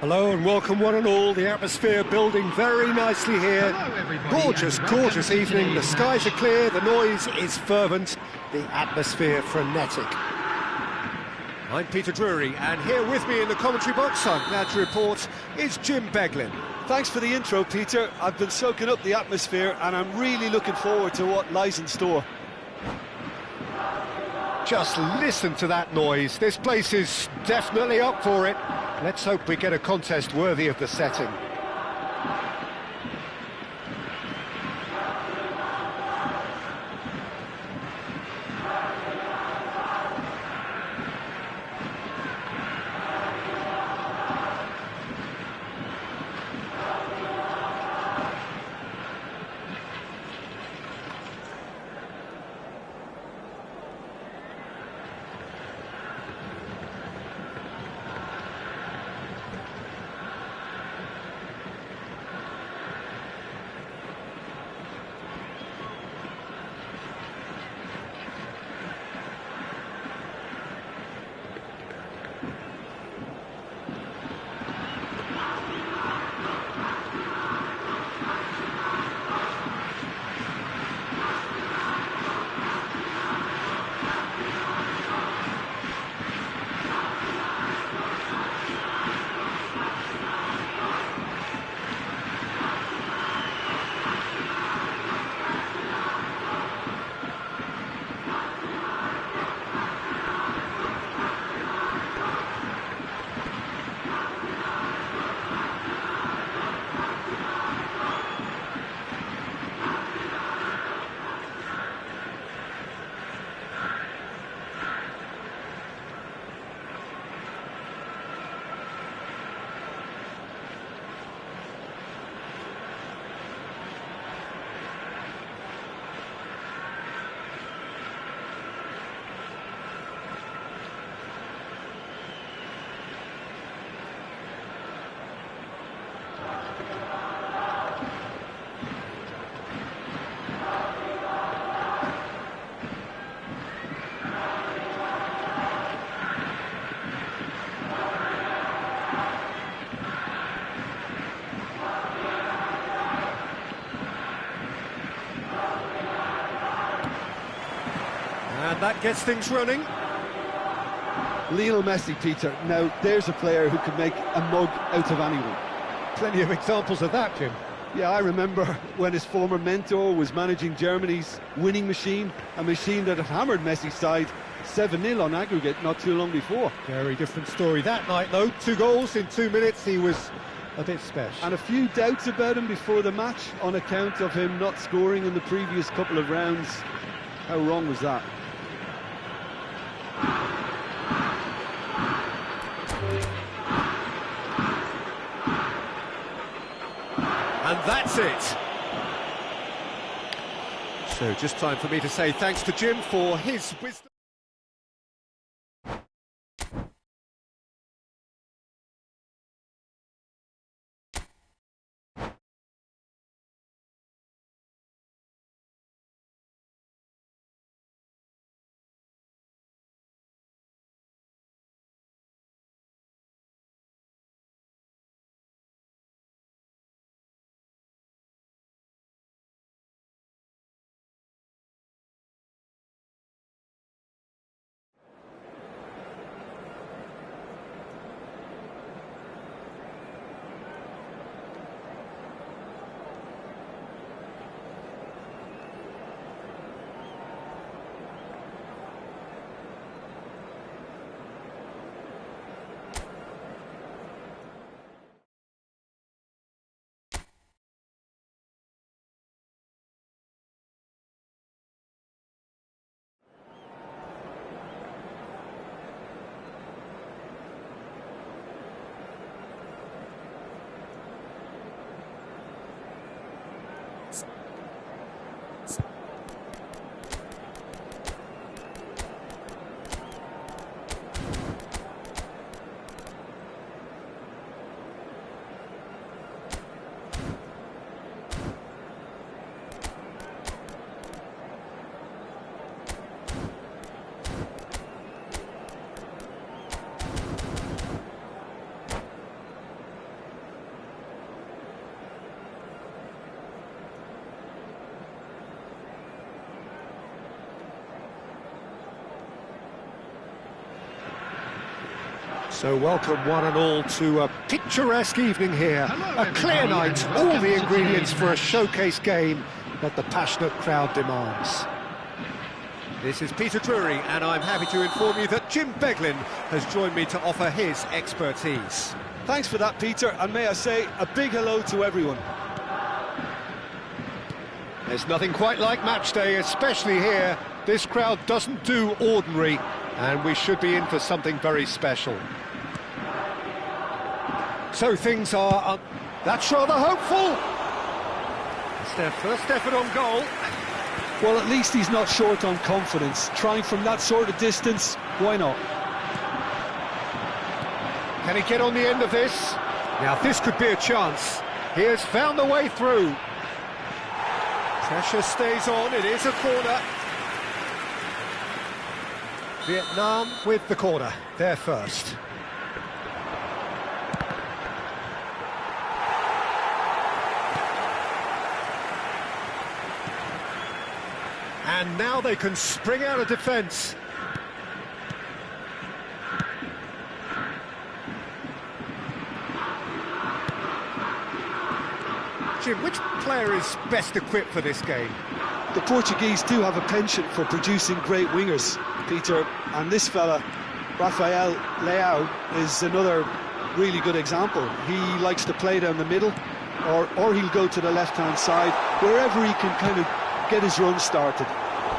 Hello and welcome one and all, the atmosphere building very nicely here. Gorgeous, gorgeous evening, the skies are clear, the noise is fervent, the atmosphere frenetic. I'm Peter Drury, and here with me in the commentary box, I'm glad to report, is Jim Beglin. Thanks for the intro, Peter. I've been soaking up the atmosphere and I'm really looking forward to what lies in store. Just listen to that noise, this place is definitely up for it. Let's hope we get a contest worthy of the setting. And that gets things running. Lionel Messi, Peter. Now, there's a player who could make a mug out of anyone. Plenty of examples of that, Jim. Yeah, I remember when his former mentor was managing Germany's winning machine, a machine that had hammered Messi's side 7-0 on aggregate not too long before. Very different story that night, though. 2 goals in 2 minutes. He was a bit special. And a few doubts about him before the match on account of him not scoring in the previous couple of rounds. How wrong was that? And that's it. So just time for me to say thanks to Jim for his wisdom. So welcome one and all to a picturesque evening here. A clear night, all the ingredients for a showcase game that the passionate crowd demands. This is Peter Drury, and I'm happy to inform you that Jim Beglin has joined me to offer his expertise. Thanks for that, Peter, and may I say a big hello to everyone. There's nothing quite like match day, especially here. This crowd doesn't do ordinary, and we should be in for something very special. So things are... that's rather hopeful! It's their first effort on goal. Well, at least he's not short on confidence. Trying from that sort of distance, why not? Can he get on the end of this? Now this could be a chance. He has found the way through. Pressure stays on, it is a corner. Vietnam with the corner, they're first. And now they can spring out of defence. Jim, which player is best equipped for this game? The Portuguese do have a penchant for producing great wingers, Peter, and this fella, Rafael Leao, is another really good example. He likes to play down the middle, or he'll go to the left-hand side, wherever he can kind of get his run started.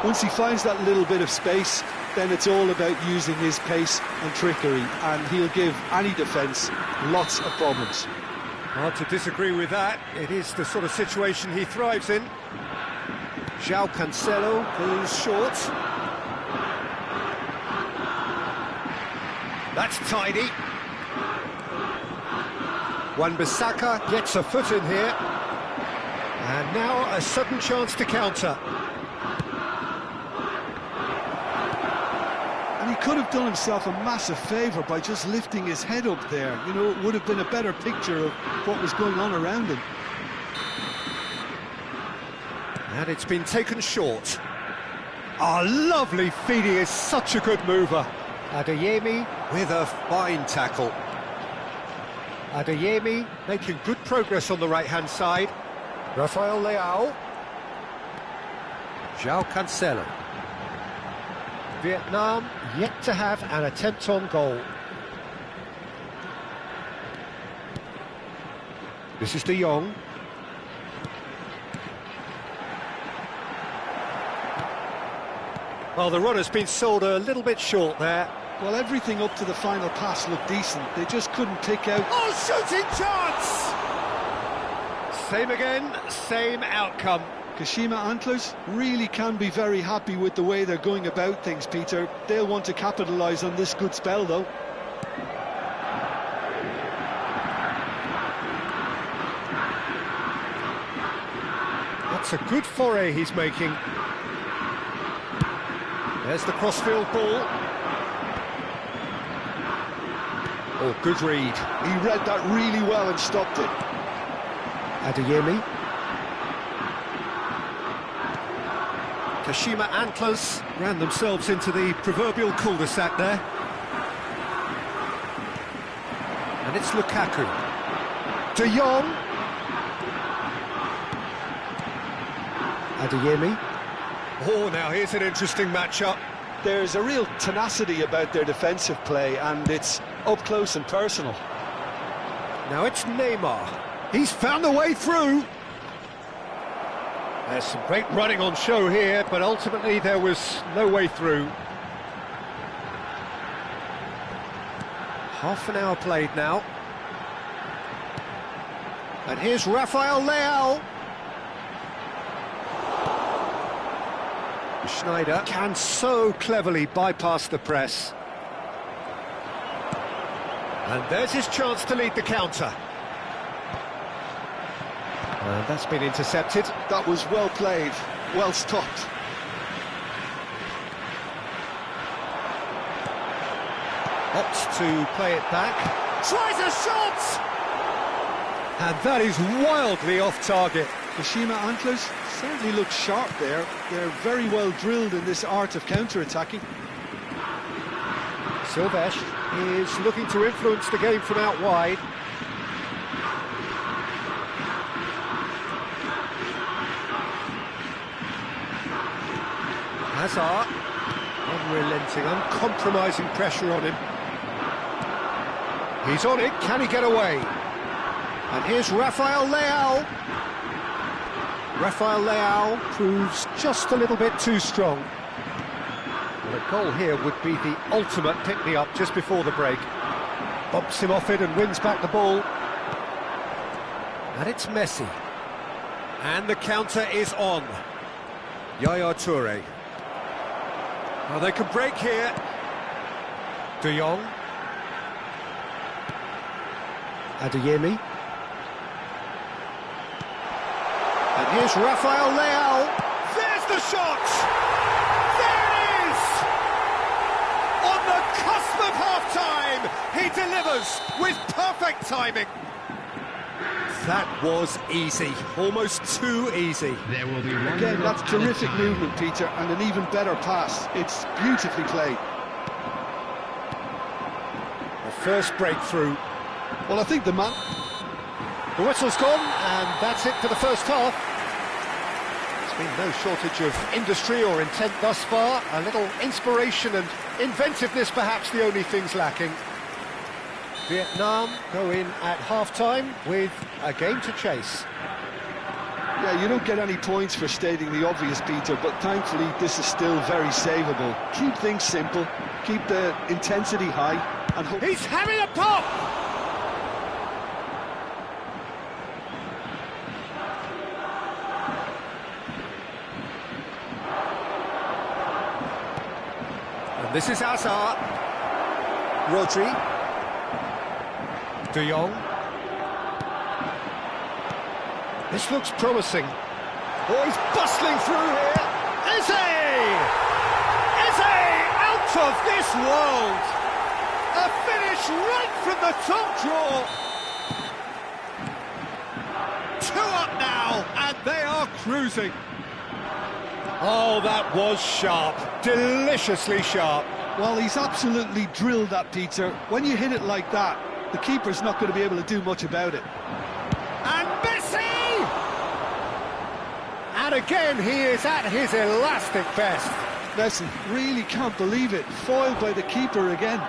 Once he finds that little bit of space, then it's all about using his pace and trickery, and he'll give any defence lots of problems. Hard to disagree with that. It is the sort of situation he thrives in. João Cancelo goes short. That's tidy. Wan-Bissaka gets a foot in here. And now a sudden chance to counter. And he could have done himself a massive favour by just lifting his head up there. You know, it would have been a better picture of what was going on around him. And it's been taken short. A lovely feed, he is such a good mover. Adeyemi with a fine tackle. Adeyemi making good progress on the right-hand side. Rafael Leao. João Cancelo. Vietnam yet to have an attempt on goal. This is De Jong. Well, the run has been sold a little bit short there. Well, everything up to the final pass looked decent. They just couldn't pick out... Oh, shooting chance! Same again, same outcome. Kashima Antlers really can be very happy with the way they're going about things, Peter. They'll want to capitalise on this good spell, though. That's a good foray he's making. There's the crossfield ball. Oh, good read. He read that really well and stopped it. Adeyemi. Kashima Antlers ran themselves into the proverbial cul-de-sac there. And it's Lukaku. De Jong. Adeyemi. Oh, now here's an interesting matchup. There's a real tenacity about their defensive play, and it's up close and personal. Now it's Neymar. He's found a way through. There's some great running on show here, but ultimately there was no way through. Half an hour played now. And here's Rafael Leao. Schneider can so cleverly bypass the press. And there's his chance to lead the counter. And that's been intercepted. That was well played, well stopped. Opts to play it back. Tries a shot! And that is wildly off target. Kashima Antlers certainly look sharp there. They're very well drilled in this art of counter-attacking. Silvesh is looking to influence the game from out wide. Hazard. Unrelenting, uncompromising pressure on him. He's on it, can he get away? And here's Rafael Leao. Rafael Leao proves just a little bit too strong. Well, a goal here would be the ultimate pick-me-up just before the break. Bumps him off it and wins back the ball. And it's Messi. And the counter is on. Yaya Toure. Well, they can break here. De Jong. Adeyemi. And here's Rafael Leao. There's the shot! There it is! On the cusp of half-time, he delivers with perfect timing. That was easy, almost too easy. There will be one. Again, that's terrific movement, Peter, and an even better pass. It's beautifully played. The first breakthrough. Well, I think the man... The whistle's gone, and that's it for the first half. There's been no shortage of industry or intent thus far. A little inspiration and inventiveness, perhaps the only things lacking. Vietnam go in at half-time with a game to chase. Yeah, you don't get any points for stating the obvious, Peter, but thankfully this is still very savable. Keep things simple, keep the intensity high, and hope... He's having a pop! And this is Hazard. Rodri. De Jong. This looks promising. Oh, he's bustling through here. Eze! Out of this world! A finish right from the top draw. 2 up now, and they are cruising. Oh, that was sharp. Deliciously sharp. Well, he's absolutely drilled that, Peter. When you hit it like that, the keeper's not going to be able to do much about it. And Messi! And again, he is at his elastic best. Messi really can't believe it. Foiled by the keeper again.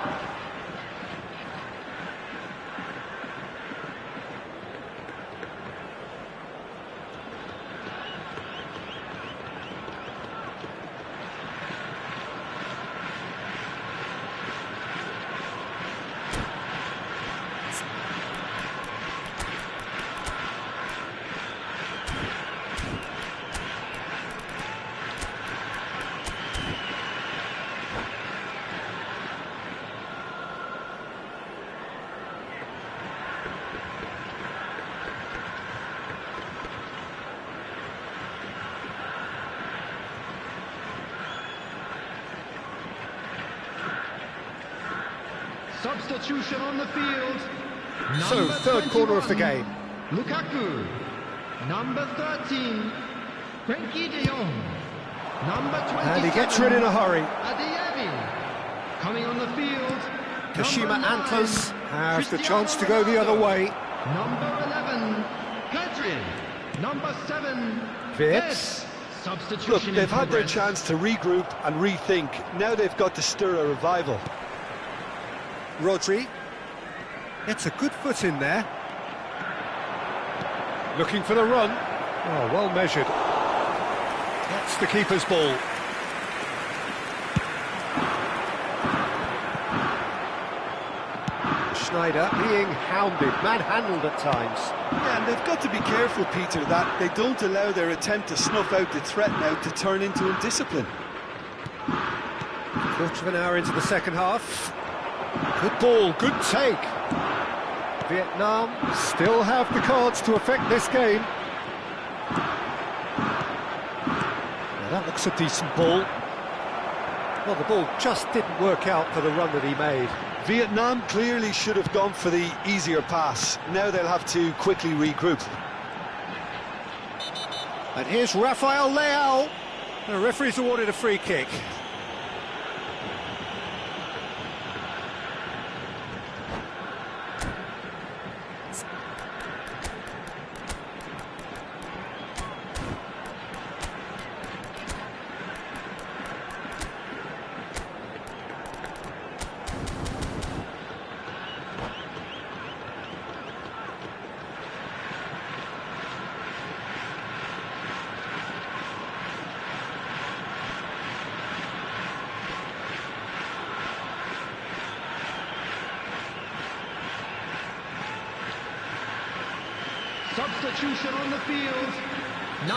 Substitution on the field. So, Number third corner of the 21, game. Lukaku. Number 13, Frenkie de Jong. Number 27, And he gets rid in a hurry. Adeyemi. Coming on the field. Kashima number 9, Antlers has the Cristiano chance to go the other Ronaldo. way. Number 11, Pedri. Number 7, Wirtz. Substitution. Look, they've in had their progress. chance to regroup and rethink. Now they've got to stir a revival. Rodri. It's a good foot in there. Looking for the run. Oh, well measured. That's the keeper's ball. Schneider being hounded, manhandled at times. Yeah, and they've got to be careful, Peter, that they don't allow their attempt to snuff out the threat now to turn into indiscipline. Quarter of an hour into the second half. Good ball, good take. Vietnam still have the cards to affect this game. Now that looks a decent ball. Well, the ball just didn't work out for the run that he made. Vietnam clearly should have gone for the easier pass. Now they'll have to quickly regroup. And here's Rafael Leao. The referee's awarded a free kick. Substitution on the field.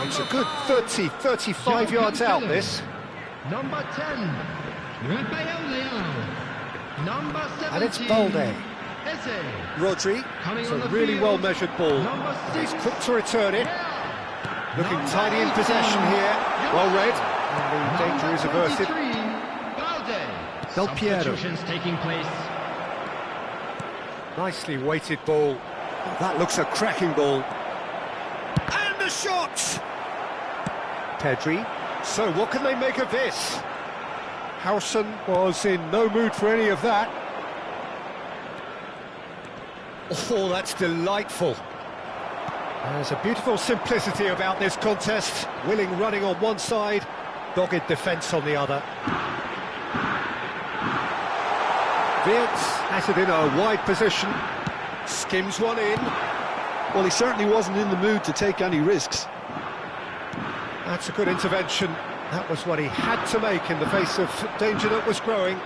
It's a good 30, 35 yards out, this. Number 10, Rafael Leao. Number 17, And it's Balde. Eze. Rodri. Coming It's on a the really field. well-measured ball. Number He's 6, quick to return it. Looking Number tidy in 18, possession here. Well read. And the danger Number is averted. 23, Balde. Del Piero. Substitutions taking place. Nicely weighted ball. Oh, that looks a cracking ball. And the shot! Pedri. So what can they make of this? Howson was in no mood for any of that. Oh, that's delightful. There's a beautiful simplicity about this contest. Willing running on one side, dogged defence on the other. Wirtz has it in a wide position, skims one in. Well, he certainly wasn't in the mood to take any risks. That's a good intervention. That was what he had to make in the face of danger that was growing.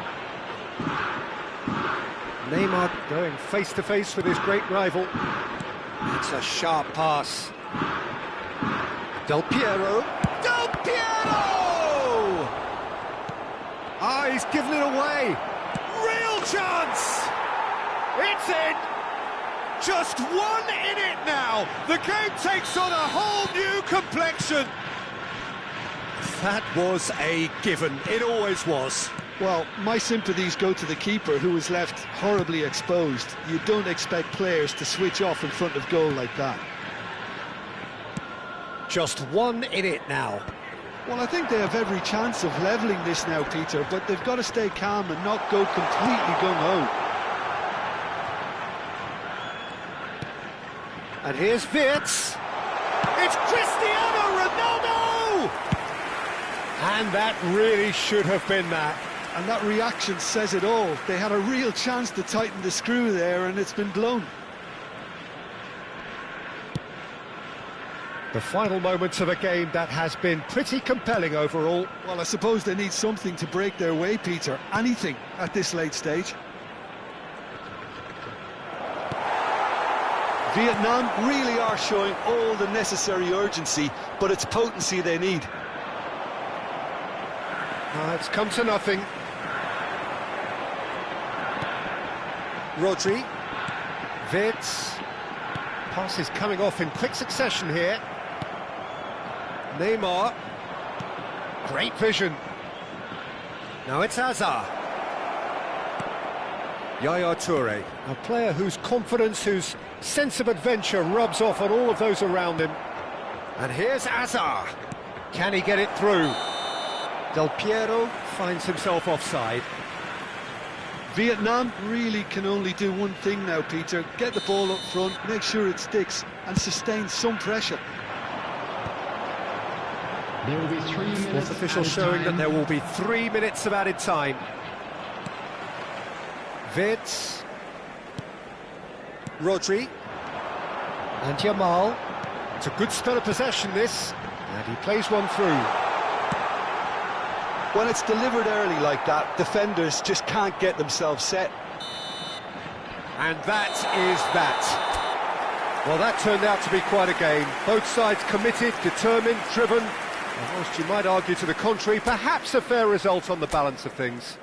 Neymar going face-to-face with his great rival. It's a sharp pass. Del Piero. Del Piero! Ah, he's given it away. Real chance! It's in! Just one in it now! The game takes on a whole new complexion! That was a given. It always was. Well, my sympathies go to the keeper, who was left horribly exposed. You don't expect players to switch off in front of goal like that. Just one in it now. Well, I think they have every chance of levelling this now, Peter, but they've got to stay calm and not go completely gung-ho. And here's Wirtz. It's Cristiano Ronaldo! And that really should have been that. And that reaction says it all. They had a real chance to tighten the screw there, and it's been blown. The final moments of a game that has been pretty compelling overall. Well, I suppose they need something to break their way, Peter. Anything at this late stage. Vietnam really are showing all the necessary urgency, but it's potency they need. It's come to nothing. Rodri. Wirtz. Pass is coming off in quick succession here. Neymar. Great vision. Now it's Hazard. Yaya Toure, a player whose confidence, whose sense of adventure rubs off on all of those around him. And here's Hazard. Can he get it through? Del Piero finds himself offside. Vietnam really can only do one thing now, Peter. Get the ball up front, make sure it sticks, and sustain some pressure. There will be 3 minutes. Fourth official showing that there will be 3 minutes of added time. Wirtz. Rodri. And Yamal. It's a good spell of possession, this. And he plays one through. When it's delivered early like that, defenders just can't get themselves set. And that is that. Well, that turned out to be quite a game. Both sides committed, determined, driven. And whilst you might argue to the contrary, perhaps a fair result on the balance of things.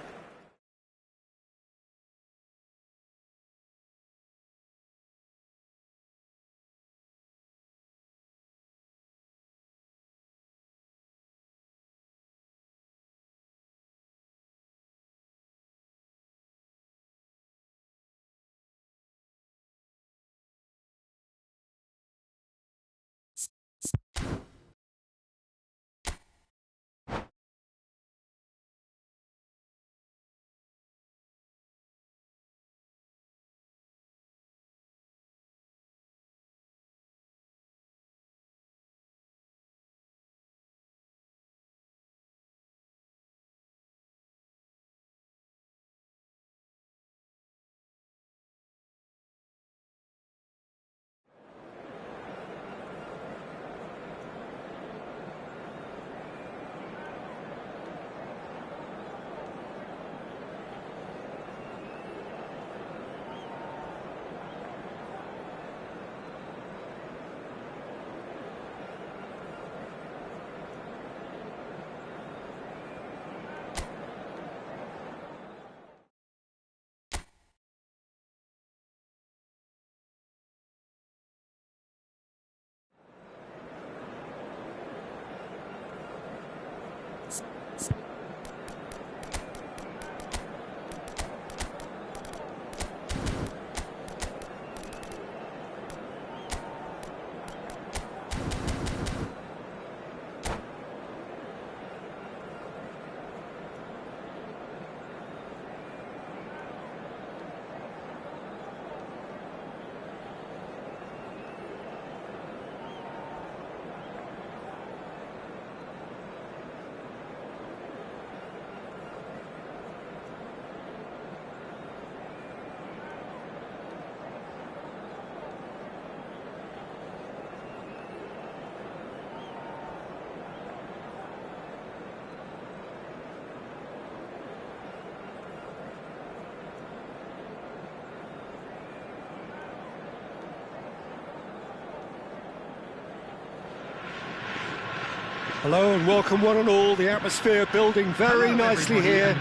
Hello and welcome one and all. The atmosphere building very nicely here.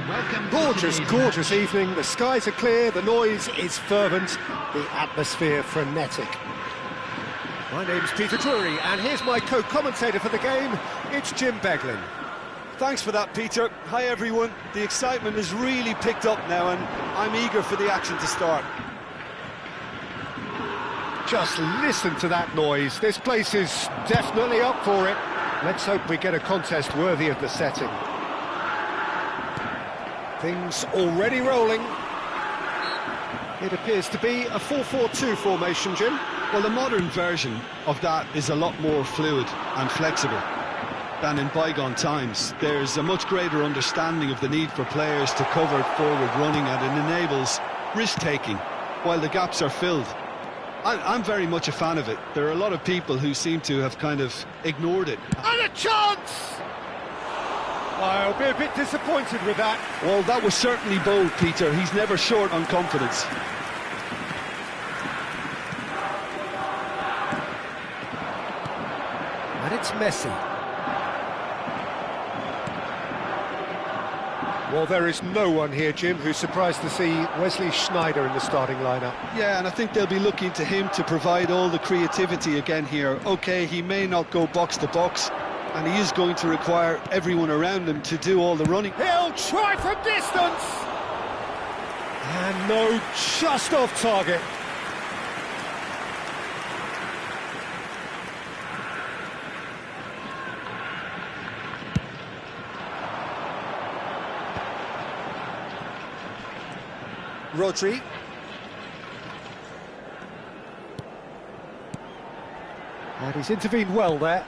Gorgeous, gorgeous evening. The skies are clear, the noise is fervent, the atmosphere frenetic. My name's Peter Drury, and here's my co-commentator for the game. It's Jim Beglin. Thanks for that, Peter. Hi, everyone. The excitement has really picked up now, and I'm eager for the action to start. Just listen to that noise. This place is definitely up for it. Let's hope we get a contest worthy of the setting. Things already rolling. It appears to be a 4-4-2 formation, Jim. Well, the modern version of that is a lot more fluid and flexible than in bygone times. There's a much greater understanding of the need for players to cover forward running, and it enables risk-taking while the gaps are filled. I'm very much a fan of it. There are a lot of people who seem to have kind of ignored it. And a chance! I'll be a bit disappointed with that. Well, that was certainly bold, Peter. He's never short on confidence. And it's Messi. Well, there is no one here, Jim, who's surprised to see Wesley Sneijder in the starting lineup. Yeah, and I think they'll be looking to him to provide all the creativity again here. OK, he may not go box to box, and he is going to require everyone around him to do all the running. He'll try from distance! And no, just off target. Rodri. And he's intervened well there.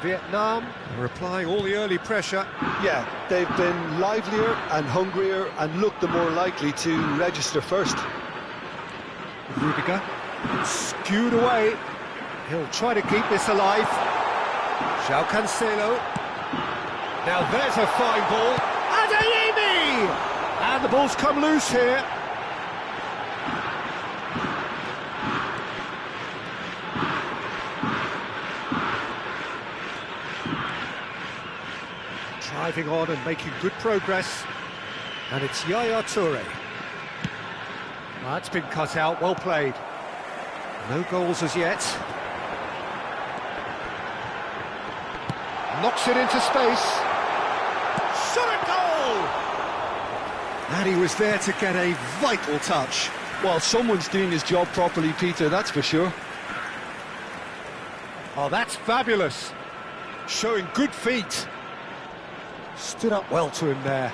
Vietnam are applying all the early pressure. Yeah, they've been livelier and hungrier and looked the more likely to register first. Rudiger, skewed away. He'll try to keep this alive. João Cancelo. Now there's a fine ball. Adeyemi! And the ball's come loose here. Driving on and making good progress. And it's Yaya Toure. That's been cut out, well played. No goals as yet. Knocks it into space. Shot a goal! And he was there to get a vital touch. Well, someone's doing his job properly, Peter, that's for sure. Oh, that's fabulous. Showing good feet. Stood up well to him there.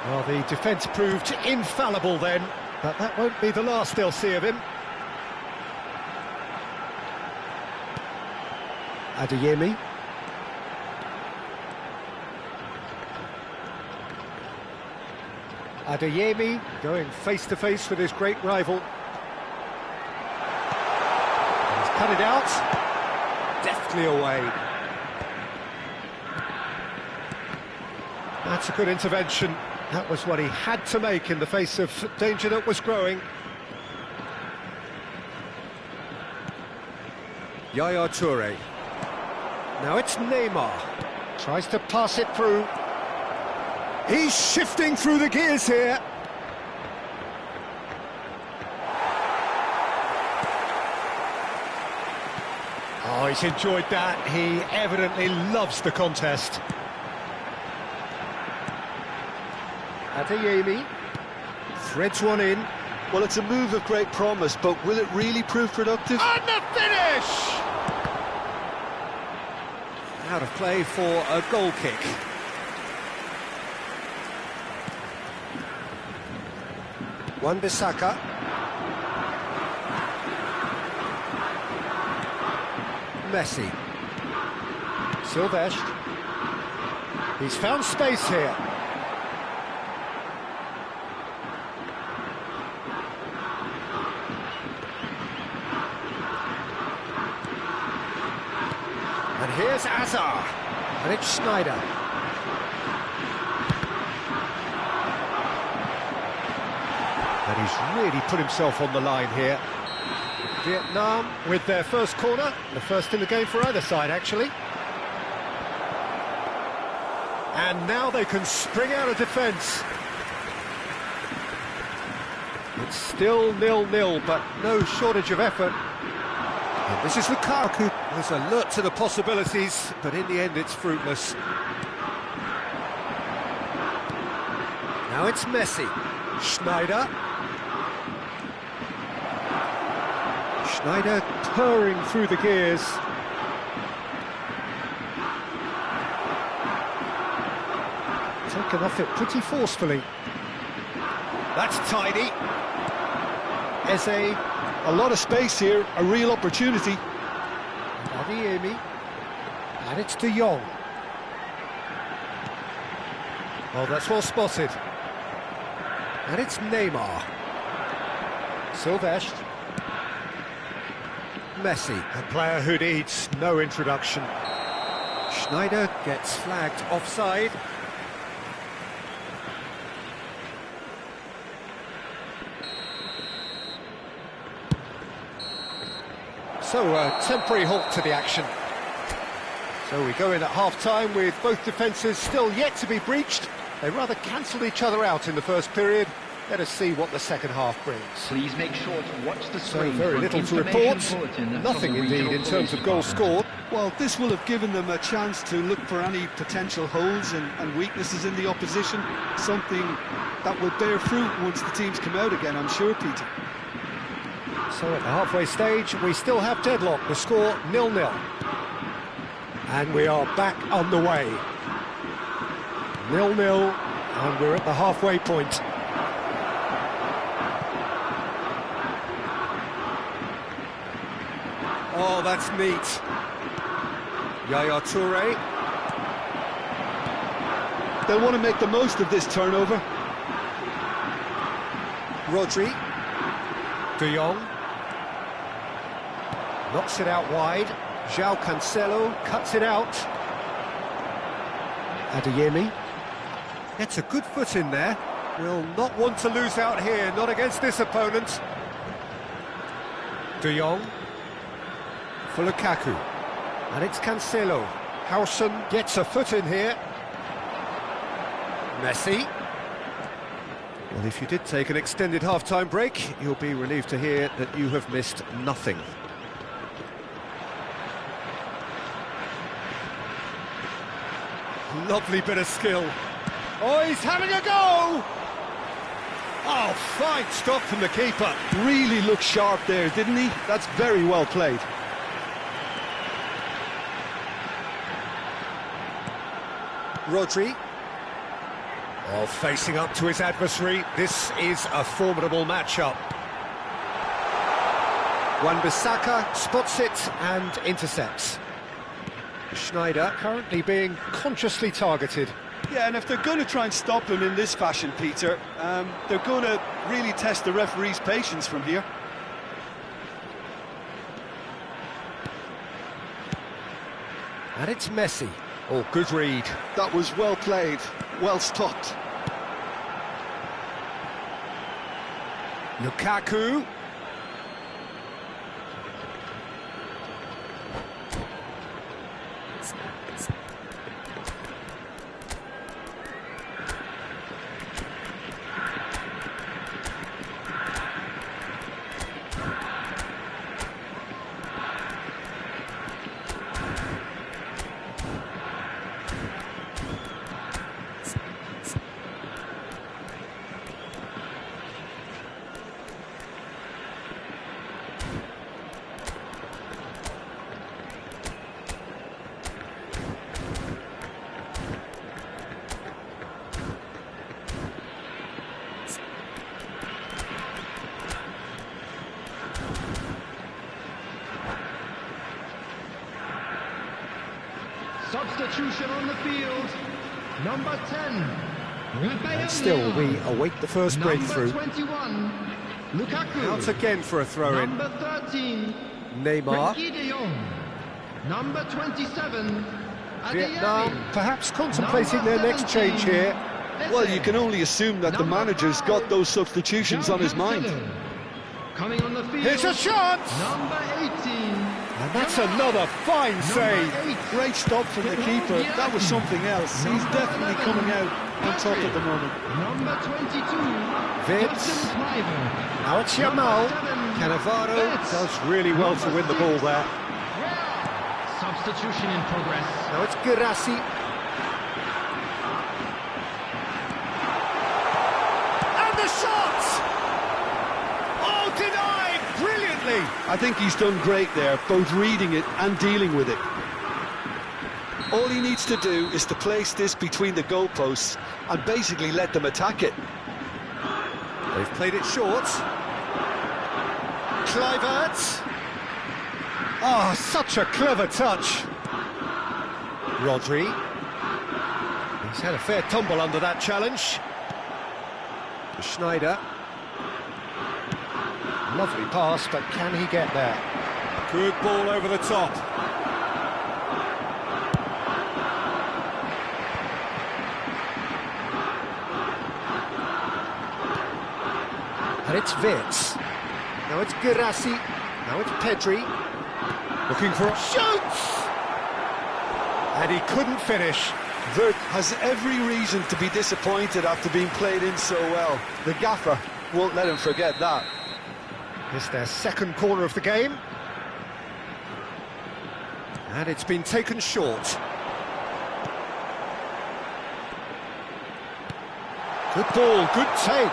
Well, the defence proved infallible then, but that won't be the last they'll see of him. Adeyemi. Adeyemi going face-to-face with his great rival. He's cut it out. Deftly away. That's a good intervention. That was what he had to make in the face of danger that was growing. Yaya Toure. Now it's Neymar. Tries to pass it through. He's shifting through the gears here. Oh, he's enjoyed that. He evidently loves the contest. Adeyemi threads one in. Well, it's a move of great promise, but will it really prove productive? And the finish! Out of play for a goal kick. Wan-Bissaka. Messi. Silvestre. He's found space here. And here's Azar. And it's Sneijder. And he's really put himself on the line here. Vietnam with their first corner, the first in the game for either side, actually. And now they can spring out of defence. It's still 0-0, but no shortage of effort. And this is Lukaku, who's alert to the possibilities, but in the end it's fruitless. Now it's Messi. Schneider. Schneider purring through the gears. Taken off it pretty forcefully. That's tidy. Eze. A lot of space here, a real opportunity. Adeyemi. And it's De Jong. Oh, that's well spotted. And it's Neymar. Silvestre. Messi, a player who needs no introduction. Schneider gets flagged offside. So a temporary halt to the action. So we go in at half-time with both defences still yet to be breached. They rather cancelled each other out in the first period. Let us see what the second half brings. Please make sure to watch the screen. So very little to report. Nothing indeed in terms of goals scored. Well, this will have given them a chance to look for any potential holes and weaknesses in the opposition. Something that will bear fruit once the teams come out again, I'm sure, Peter. So at the halfway stage, we still have deadlock. The score 0-0. And we are back on the way. 0-0, and we're at the halfway point. Oh, that's neat. Yaya Toure. They'll want to make the most of this turnover. Rodri. De Jong. Knocks it out wide. João Cancelo cuts it out. Adeyemi. Gets a good foot in there. Will not want to lose out here, not against this opponent. De Jong. For Lukaku. And it's Cancelo. Howson gets a foot in here. Messi. Well, if you did take an extended half-time break, you'll be relieved to hear that you have missed nothing. Lovely bit of skill. Oh, he's having a go! Oh, fine stop from the keeper. Really looked sharp there, didn't he? That's very well played. Rodri. Oh, facing up to his adversary. This is a formidable matchup. Wan-Bissaka spots it and intercepts. Schneider currently being consciously targeted. Yeah, and if they're going to try and stop him in this fashion, Peter, they're going to really test the referee's patience from here. And it's Messi. Oh, good read. That was well played, well stopped. Lukaku. Substitution on the field, number 10. And still, we await the first breakthrough. Number 21, Lukaku. Out again for a throw-in. Number 13, Neymar. De Jong. Number 27, Vietnam Adeyemi. perhaps contemplating their next change here. Well, you can only assume that the manager's got those substitutions on his mind. Coming on the field. Here's a shot! Number 18. And that's another fine save. Great stop from the keeper. That was something else. He's definitely coming out on top at the moment. Number 22. Vince. Justin Cliver. Now it's Yamal. Cannavaro does really well to win the ball there. Substitution in progress. Now it's Girassi. And the shot! Oh, denied brilliantly! I think he's done great there, both reading it and dealing with it. All he needs to do is to place this between the goalposts and basically let them attack it. They've played it short. Kluivert. Oh, such a clever touch. Rodri. He's had a fair tumble under that challenge. Schneider. Lovely pass, but can he get there? Good ball over the top. And it's Vitz. Now it's Girassi. Now it's Pedri. Looking for a shoots! And he couldn't finish. Vert has every reason to be disappointed after being played in so well. The gaffer won't let him forget that. It's their second corner of the game. And it's been taken short. Good ball, good take.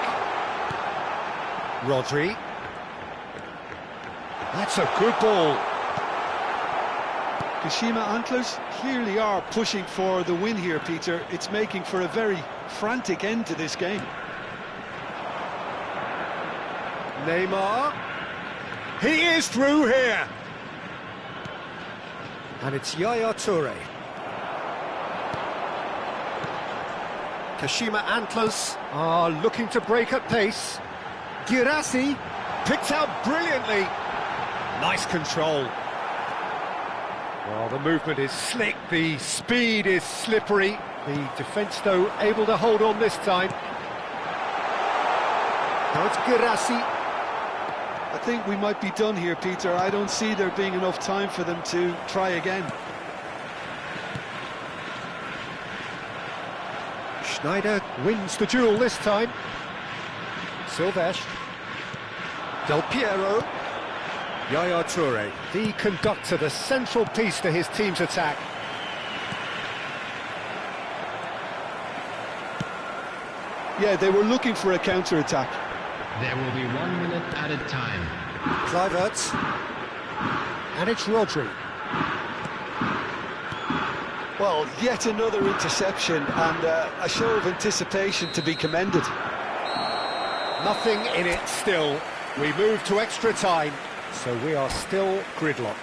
Rodri. That's a good ball. Kashima Antlers clearly are pushing for the win here, Peter. It's making for a very frantic end to this game. Neymar. He is through here. And it's Yaya Toure. Kashima Antlers are looking to break at pace. Girassi picked out brilliantly. Nice control. Well, the movement is slick, the speed is slippery. The defence, though, able to hold on this time. Now it's Girassi. I think we might be done here, Peter. I don't see there being enough time for them to try again. Schneider wins the duel this time. Silvestre. Del Piero. Yaya Toure, the conductor, the central piece to his team's attack. Yeah, they were looking for a counter-attack. There will be 1 minute added time. Kluivert. And it's Rodri. Well, yet another interception and a show of anticipation to be commended. Nothing in it still. We move to extra time, so we are still gridlocked.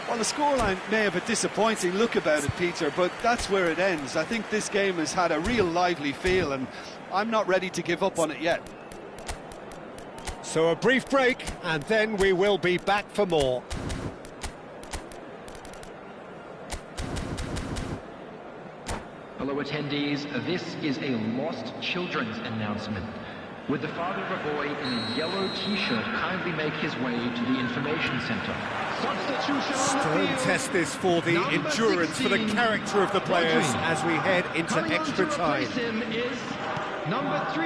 Well, the scoreline may have a disappointing look about it, Peter, but that's where it ends. I think this game has had a real lively feel, and I'm not ready to give up on it yet. So a brief break, and then we will be back for more. Hello attendees, this is a lost children's announcement. Would the father of a boy in a yellow t-shirt kindly make his way to the information centre? Substitution on the Stern field. test this for the Number endurance, for the 16, character of the players Rodri. as we head into Coming on extra to time. replace him is number 3,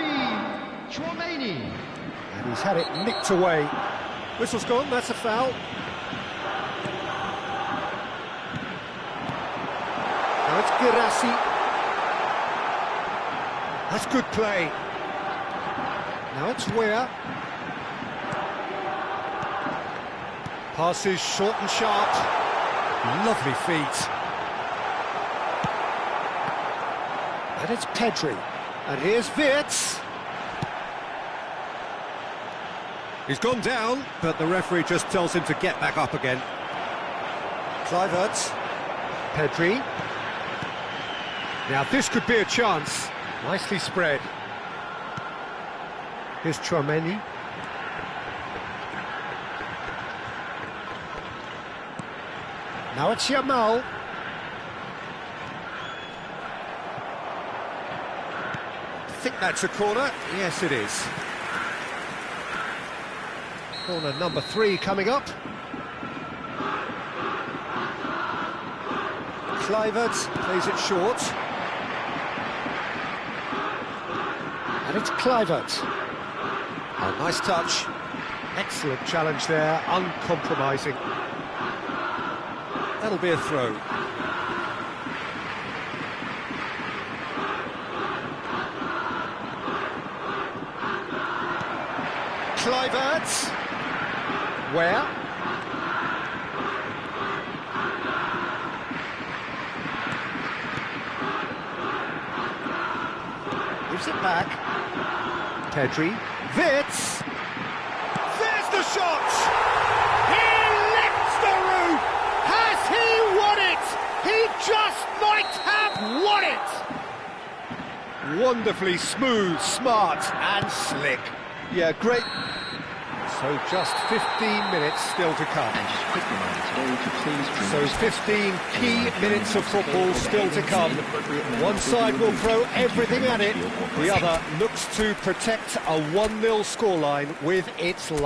Chouameni. And he's had it nicked away. Whistle's gone, that's a foul. Now it's Girassi. That's good play. Now it's Weah. Passes short and sharp. Lovely feet. And it's Pedri. And here's Vitz. He's gone down, but the referee just tells him to get back up again. Kluivert. Pedri. Now this could be a chance. Nicely spread. Here's Chouameni. Now it's Yamal. I think that's a corner. Yes, it is. Corner number 3 coming up. Kluivert plays it short. And it's Kluivert. Oh, nice touch. Excellent challenge there, uncompromising. That'll be a throw. Kluivert. Where? Gives it back. Pedri. Wits. There's the shot! He lifts the roof! Has he won it? He just might have won it! Wonderfully smooth, smart and slick. Yeah, great. So just 15 minutes still to come. And just a quick reminder today to please drink So 15 key minutes of football still to come. One side will throw everything at it, the other looks to protect a 1-0 scoreline with its life.